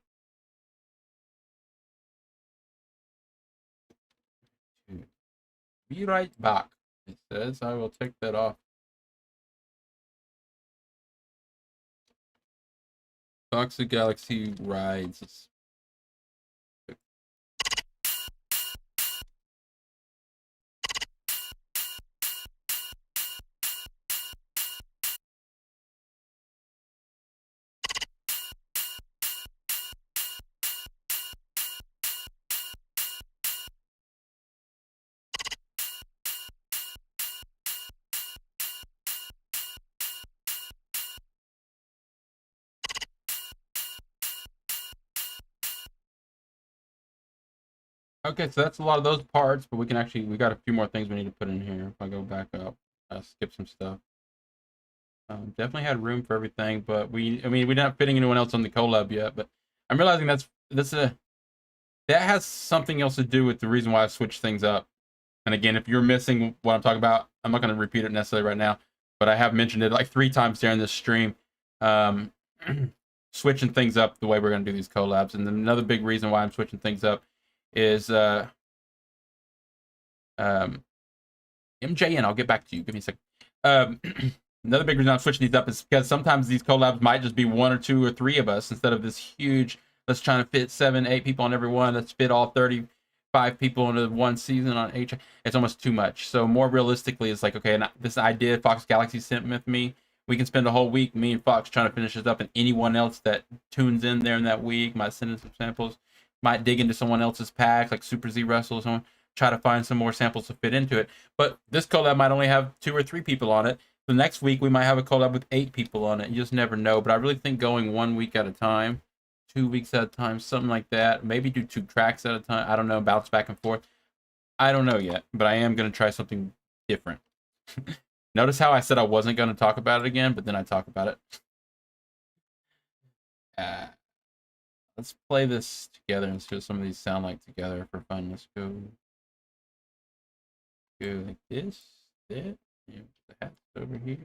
2. Be right back. It says I will take that off. Foxy Galaxy rides. Okay, so that's a lot of those parts, but we got a few more things we need to put in here. If I go back up, skip some stuff. Definitely had room for everything, but we're not fitting anyone else on the collab yet. But I'm realizing that has something else to do with the reason why I switched things up. And again, if you're missing what I'm talking about, I'm not going to repeat it necessarily right now, but I have mentioned it like 3 times during this stream. Um, switching things up the way we're going to do these collabs. And then another big reason why I'm switching things up is MJN. I'll get back to you. Give me a second. Another big reason I'm switching these up is because sometimes these collabs might just be 1 or 2 or 3 of us instead of this huge, let's try to fit 7, 8 people on every one. Let's fit all 35 people into one season on H. It's almost too much. So more realistically, it's like, okay, and this idea Fox Galaxy sent with me, we can spend a whole week, me and Fox, trying to finish this up, and anyone else that tunes in there in that week might send in some samples, might dig into someone else's pack, like Super Z Russell or someone, try to find some more samples to fit into it. But this collab might only have 2 or 3 people on it. The next week we might have a collab with 8 people on it. You just never know. But I really think going 1 week at a time, 2 weeks at a time, something like that. Maybe do 2 tracks at a time. I don't know. Bounce back and forth. I don't know yet, but I am going to try something different. Notice how I said I wasn't going to talk about it again, but then I talk about it. Let's play this together and see what some of these sound like together for fun. Let's go like this. That. The hat's over here.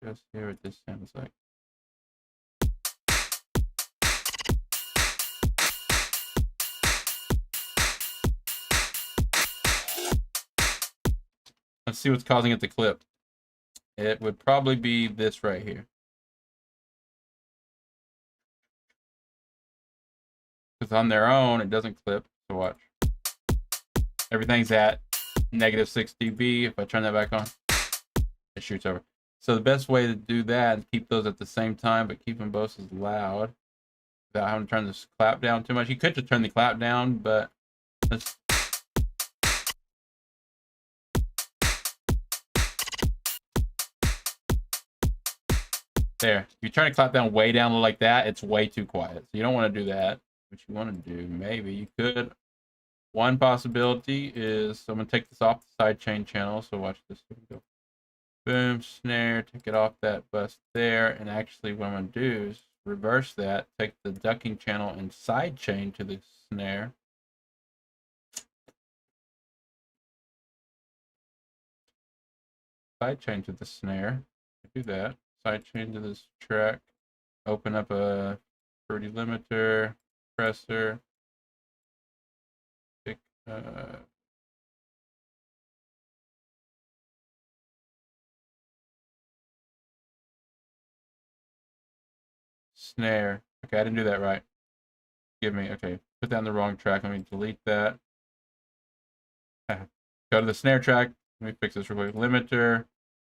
Just hear what this sounds like. Let's see what's causing it to clip. It would probably be this right here. Because on their own, it doesn't clip. So watch. Everything's at -6 dB. If I turn that back on, it shoots over. So the best way to do that is keep those at the same time, but keep them both as loud without having to turn this clap down too much. You could just turn the clap down, but let's... There. If you turn the clap down way down like that, it's way too quiet. So you don't want to do that. What you want to do, maybe you could... One possibility is, so I'm going to take this off the sidechain channel. So watch this. Go. Boom, snare, take it off that bus there. And actually what I'm going to do is reverse that, take the ducking channel and sidechain to the snare. Sidechain to the snare. Do that. Sidechain to this track. Open up a fruity limiter, compressor. Pick, snare. Okay, I didn't do that right. Give me, okay, put that on the wrong track. Let me delete that. Go to the snare track. Let me fix this real quick. Limiter.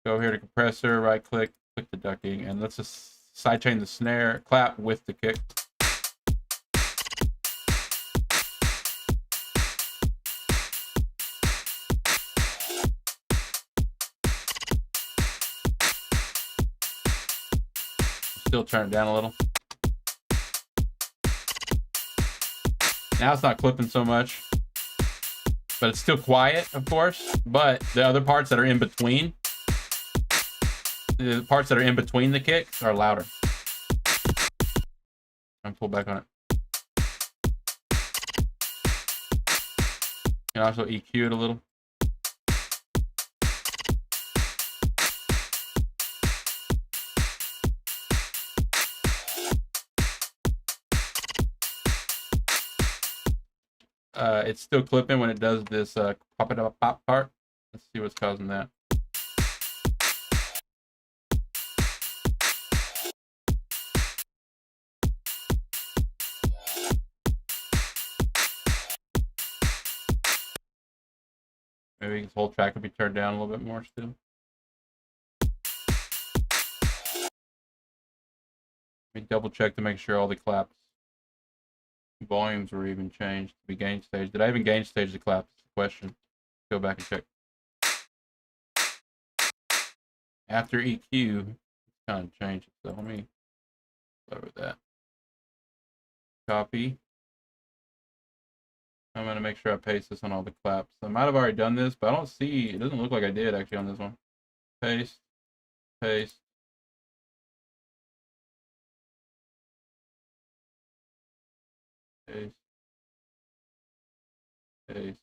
Go here to compressor, right click, click the ducking, and let's just sidechain the snare, clap with the kick. Still turn it down a little. Now it's not clipping so much, but it's still quiet, of course. But the other parts that are in between, the parts that are in between the kicks are louder. I'm pull back on it. You can also EQ it a little. It's still clipping when it does this pop it up pop part. Let's see what's causing that. Maybe this whole track could be turned down a little bit more still. Let me double check to make sure all the claps volumes were even changed to be gain stage. Did I even gain stage the clap? That's the question. Go back and check. After EQ, it's kind of changed. So let me lower that. copy. I'm gonna make sure I paste this on all the claps. I might have already done this, but I don't see, it doesn't look like I did actually on this one. Paste, paste. Paste, paste.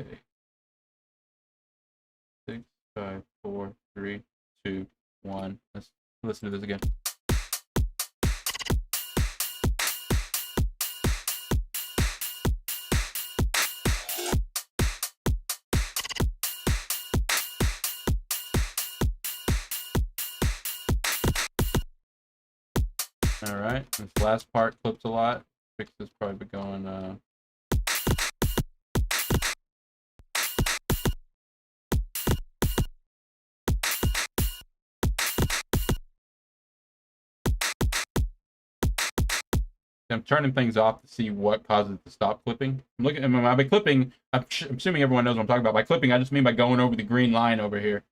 Okay. 6, 5, 4, 3, 2, 1. Let's listen to this again. All right, this last part clips a lot. Fix this probably going. I'm turning things off to see what causes it to stop clipping. I'm looking. By clipping, I'm assuming everyone knows what I'm talking about. By clipping, I just mean by going over the green line over here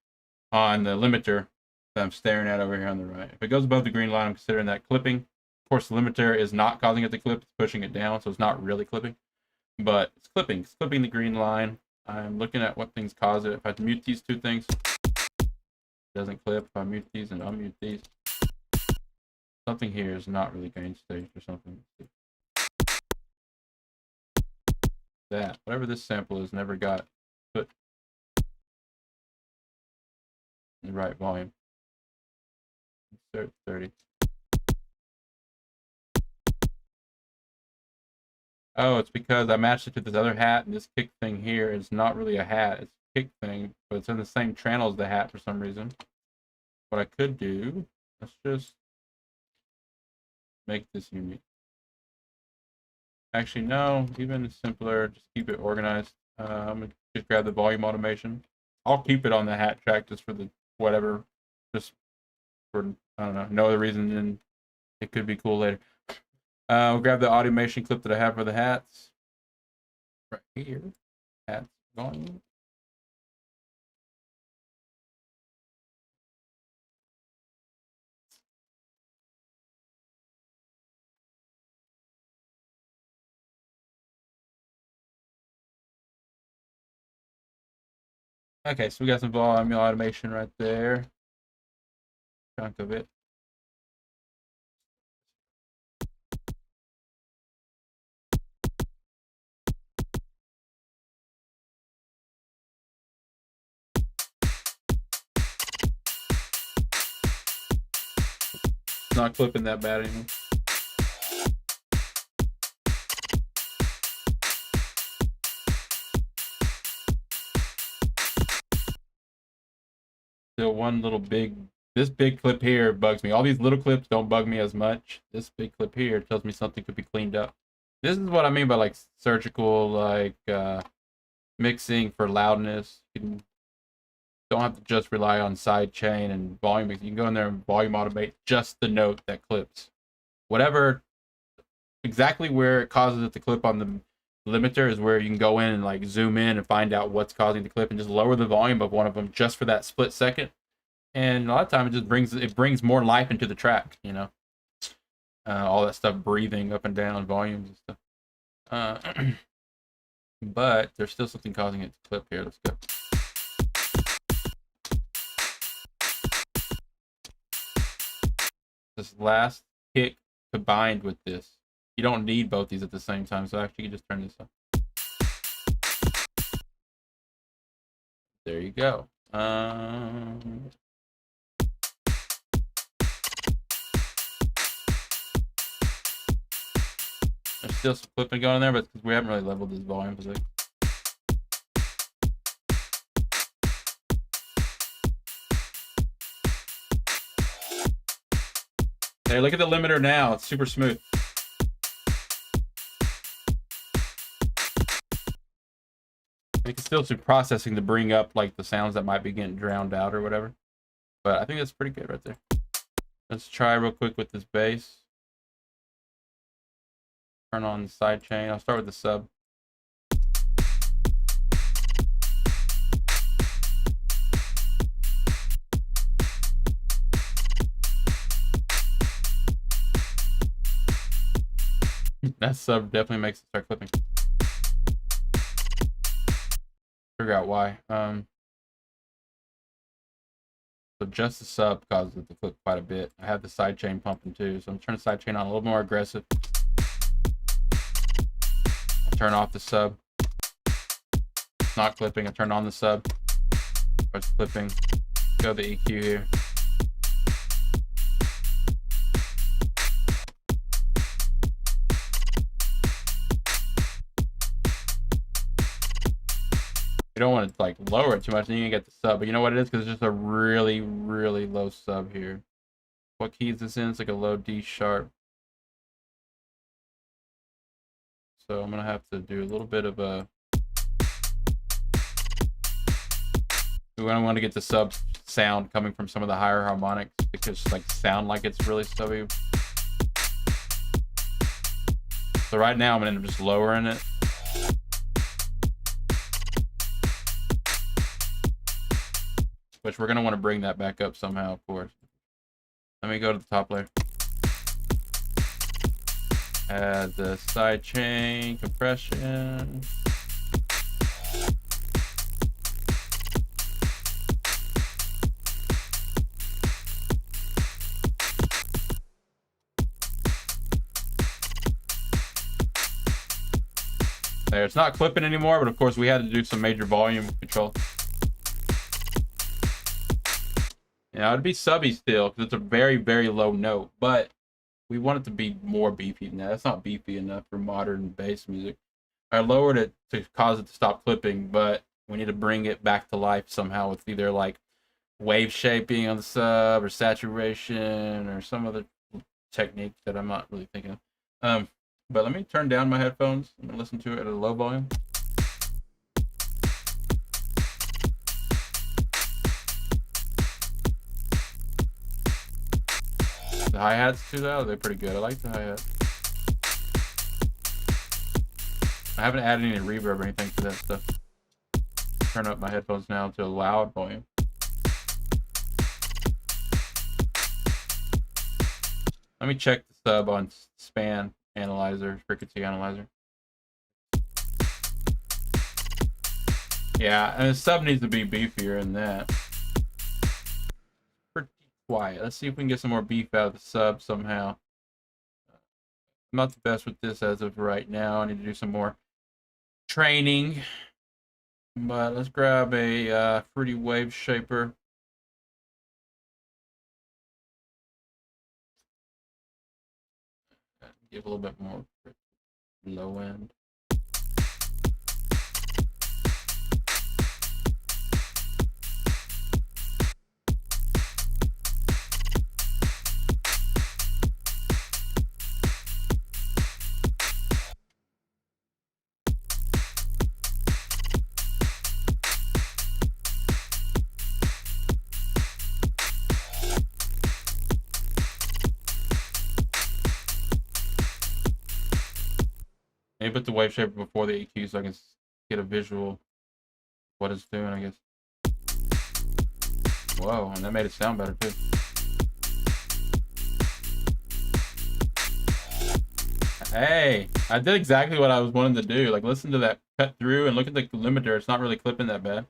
on the limiter that I'm staring at over here on the right. If it goes above the green line, I'm considering that clipping. Of course, the limiter is not causing it to clip; it's pushing it down, so it's not really clipping. But it's clipping. It's clipping the green line. I'm looking at what things cause it. If I mute these two things, it doesn't clip. If I mute these and unmute these, something here is not really gain stage or something. That whatever this sample is never got put in the right volume. Insert 30. Oh, it's because I matched it to this other hat, and this kick thing here is not really a hat. It's a kick thing, but it's in the same channel as the hat for some reason. What I could do, let's just make this unique. Actually, no, even simpler, just keep it organized. I'm gonna just grab the volume automation. I'll keep it on the hat track just for the whatever, just for, I don't know, no other reason than it could be cool later. We'll grab the automation clip that I have for the hats. Right here. Hats volume. Okay, so we got some volume automation right there. Chunk of it. It's not clipping that bad anymore. Still one little this big clip here bugs me. All these little clips don't bug me as much. This big clip here tells me something could be cleaned up. This is what I mean by like surgical, like mixing for loudness. You don't have to just rely on side chain and volume. You can go in there and volume automate just the note that clips. Whatever, exactly where it causes it to clip on the limiter is where you can go in and like zoom in and find out what's causing the clip and just lower the volume of one of them just for that split second. And a lot of time it just brings more life into the track, you know. All that stuff breathing up and down volumes and stuff. But there's still something causing it to clip here. Let's go. This last kick combined with this. You don't need both these at the same time, so actually you can just turn this up. There you go. There's still some clipping going there, but because we haven't really leveled this volume position. Hey, look at the limiter now. It's super smooth. It can still do processing to bring up like the sounds that might be getting drowned out or whatever. But I think that's pretty good right there. Let's try real quick with this bass. Turn on the side chain. I'll start with the sub. That sub definitely makes it start clipping. Figure out why. So just the sub causes it to clip quite a bit. I have the side chain pumping too, so I'm turning the side chain on a little more aggressive. I turn off the sub. It's not clipping. I turn on the sub. It's clipping. Go the EQ here. You don't want to like lower it too much, then you can get the sub. But you know what it is? Because it's just a really, really low sub here. What key is this in? It's like a low D sharp. So I'm gonna have to do a little bit of a. We want to get the sub sound coming from some of the higher harmonics because like sound like it's really stubby. So right now I'm gonna end up just lowering it. Which we're gonna want to bring that back up somehow, of course. Let me go to the top layer. Add the side chain compression. There, it's not clipping anymore, but of course we had to do some major volume control. Yeah, it'd be subby still because it's a very, very low note, but we want it to be more beefy than that. That's not beefy enough for modern bass music. I lowered it to cause it to stop clipping, but we need to bring it back to life somehow with either like wave shaping on the sub or saturation or some other technique that I'm not really thinking of. But let me turn down my headphones and listen to it at a low volume. The hi-hats too, though, they're pretty good. I like the hi-hats. I haven't added any reverb or anything to that stuff. Turn up my headphones now to a loud volume. Let me check the sub on span analyzer, frequency analyzer. Yeah, and the sub needs to be beefier than that. Pretty quiet. Let's see if we can get some more beef out of the sub somehow. I'm not the best with this as of right now. I need to do some more training. But let's grab a fruity wave shaper. Give a little bit more low end. Maybe put the wave shaper before the EQ so I can get a visual of what it's doing, I guess. Whoa, and that made it sound better too. Hey, I did exactly what I was wanting to do. Like, listen to that cut through and look at the limiter. It's not really clipping that bad.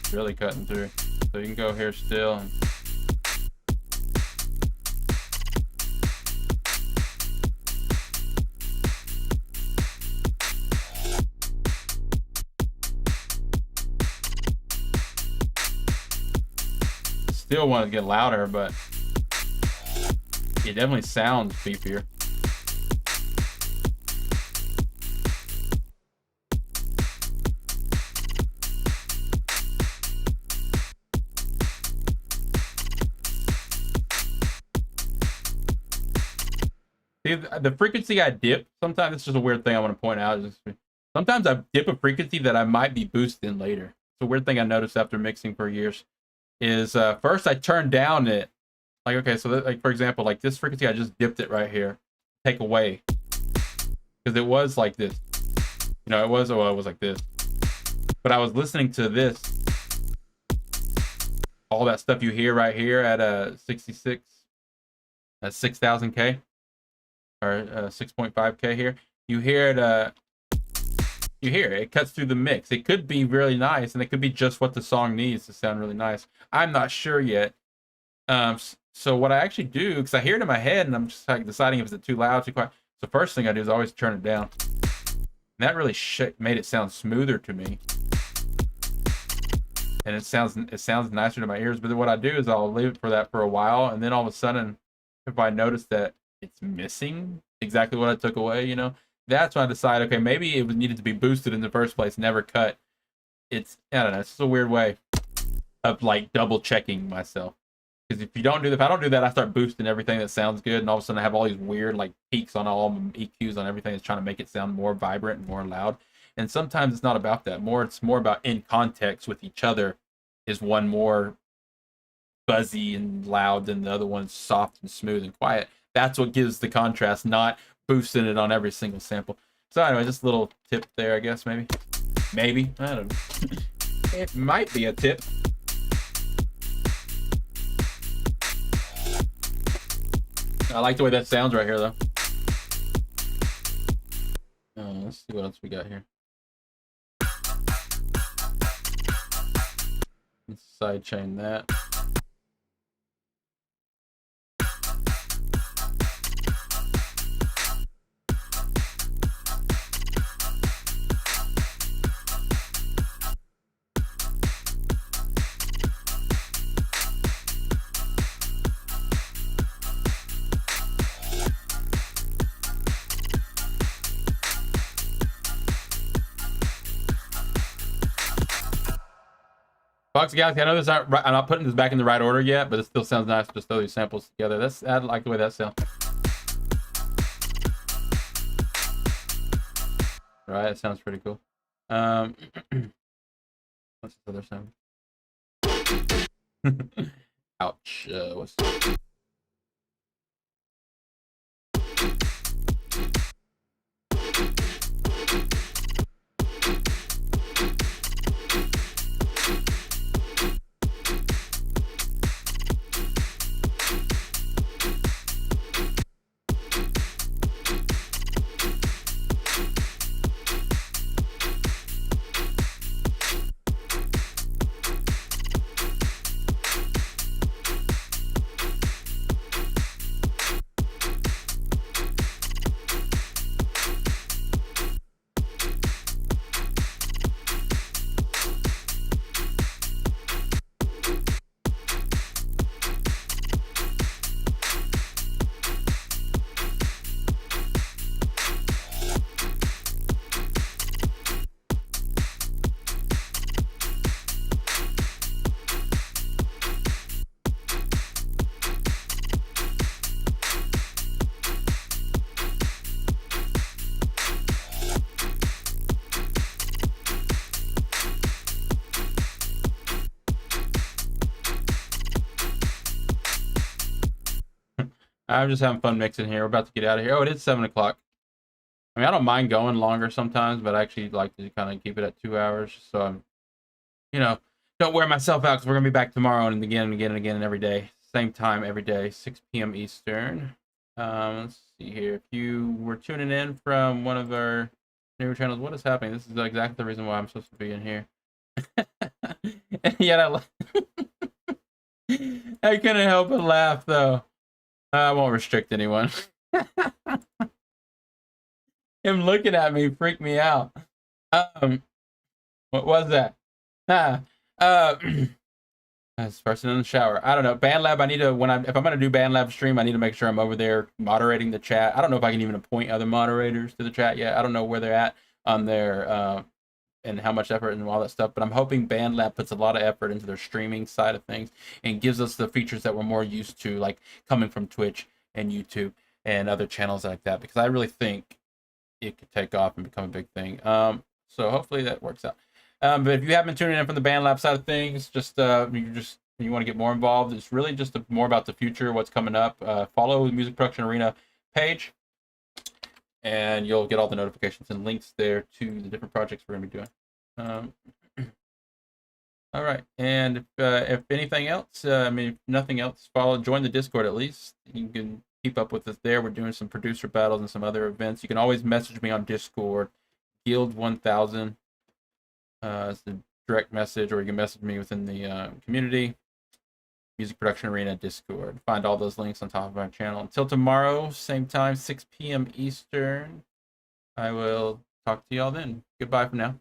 It's really cutting through. So you can go here still. And still want to get louder, but it definitely sounds beefier. See, the frequency I dip, sometimes it's just a weird thing I want to point out. Sometimes I dip a frequency that I might be boosting later. It's a weird thing I noticed after mixing for years. Is first I turn down it, like, okay, so that, like, for example, like this frequency, I just dipped it right here, take away, because it was like this, you know, it was like this, but I was listening to this, all that stuff you hear right here at 66, That's 6,000K or 6.5K here. You hear it. You hear it. It cuts through the mix. It could be really nice, and it could be just what the song needs to sound really nice. I'm not sure yet. So what I actually do, because I hear it in my head, and I'm just like deciding if it's too loud, too quiet. So first thing I do is always turn it down. And that really made it sound smoother to me. And it sounds nicer to my ears. But then what I do is I'll leave it for that for a while, and then all of a sudden, if I notice that it's missing exactly what I took away, you know, that's when I decide, okay, maybe it needed to be boosted in the first place, never cut. I don't know, it's just a weird way of like double checking myself. Because if I don't do that, I start boosting everything that sounds good, and all of a sudden I have all these weird like peaks on all EQs on everything that's trying to make it sound more vibrant and more loud. And sometimes it's not about that. It's more about in context with each other. Is one more fuzzy and loud than the other one's soft and smooth and quiet? That's what gives the contrast, not boosting it on every single sample. So anyway, just a little tip there, I guess, maybe. I don't know. It might be a tip. I like the way that sounds right here, though. Let's see what else we got here. Let's sidechain that. Foxy Galaxy, I know this not right, I'm not putting this back in the right order yet, but it still sounds nice to just throw these samples together. I like the way that sounds. Right, it sounds pretty cool. What's this other sound? Ouch. What's this? I'm just having fun mixing here. We're about to get out of here. Oh, it is 7 o'clock. I mean, I don't mind going longer sometimes, but I actually like to kind of keep it at 2 hours. So I'm, don't wear myself out, because we're going to be back tomorrow and again and again and again and every day. Same time every day, 6 p.m. Eastern. Let's see here. If you were tuning in from one of our newer channels, what is happening? This is exactly the reason why I'm supposed to be in here. And yet I couldn't help but laugh, though. I won't restrict anyone. Him looking at me freaked me out. What was that? This person in the shower. I don't know. BandLab, I need to, if I'm gonna do BandLab stream, I need to make sure I'm over there moderating the chat. I don't know if I can even appoint other moderators to the chat yet. I don't know where they're at on their and how much effort and all that stuff, but I'm hoping BandLab puts a lot of effort into their streaming side of things and gives us the features that we're more used to, like coming from Twitch and YouTube and other channels like that, because I really think it could take off and become a big thing. So hopefully that works out. But if you haven't been tuning in from the BandLab side of things, you want to get more involved, it's really just more about the future, what's coming up. Follow the Music Production Arena page, and you'll get all the notifications and links there to the different projects we're going to be doing. All right, and if anything else, I mean, if nothing else, join the Discord at least. You can keep up with us there. We're doing some producer battles and some other events. You can always message me on Discord, Guild 1000. It's a direct message, or you can message me within the community, Music Production Arena Discord. Find all those links on top of our channel. Until tomorrow, same time, 6 p.m. Eastern. I will talk to y'all then. Goodbye for now.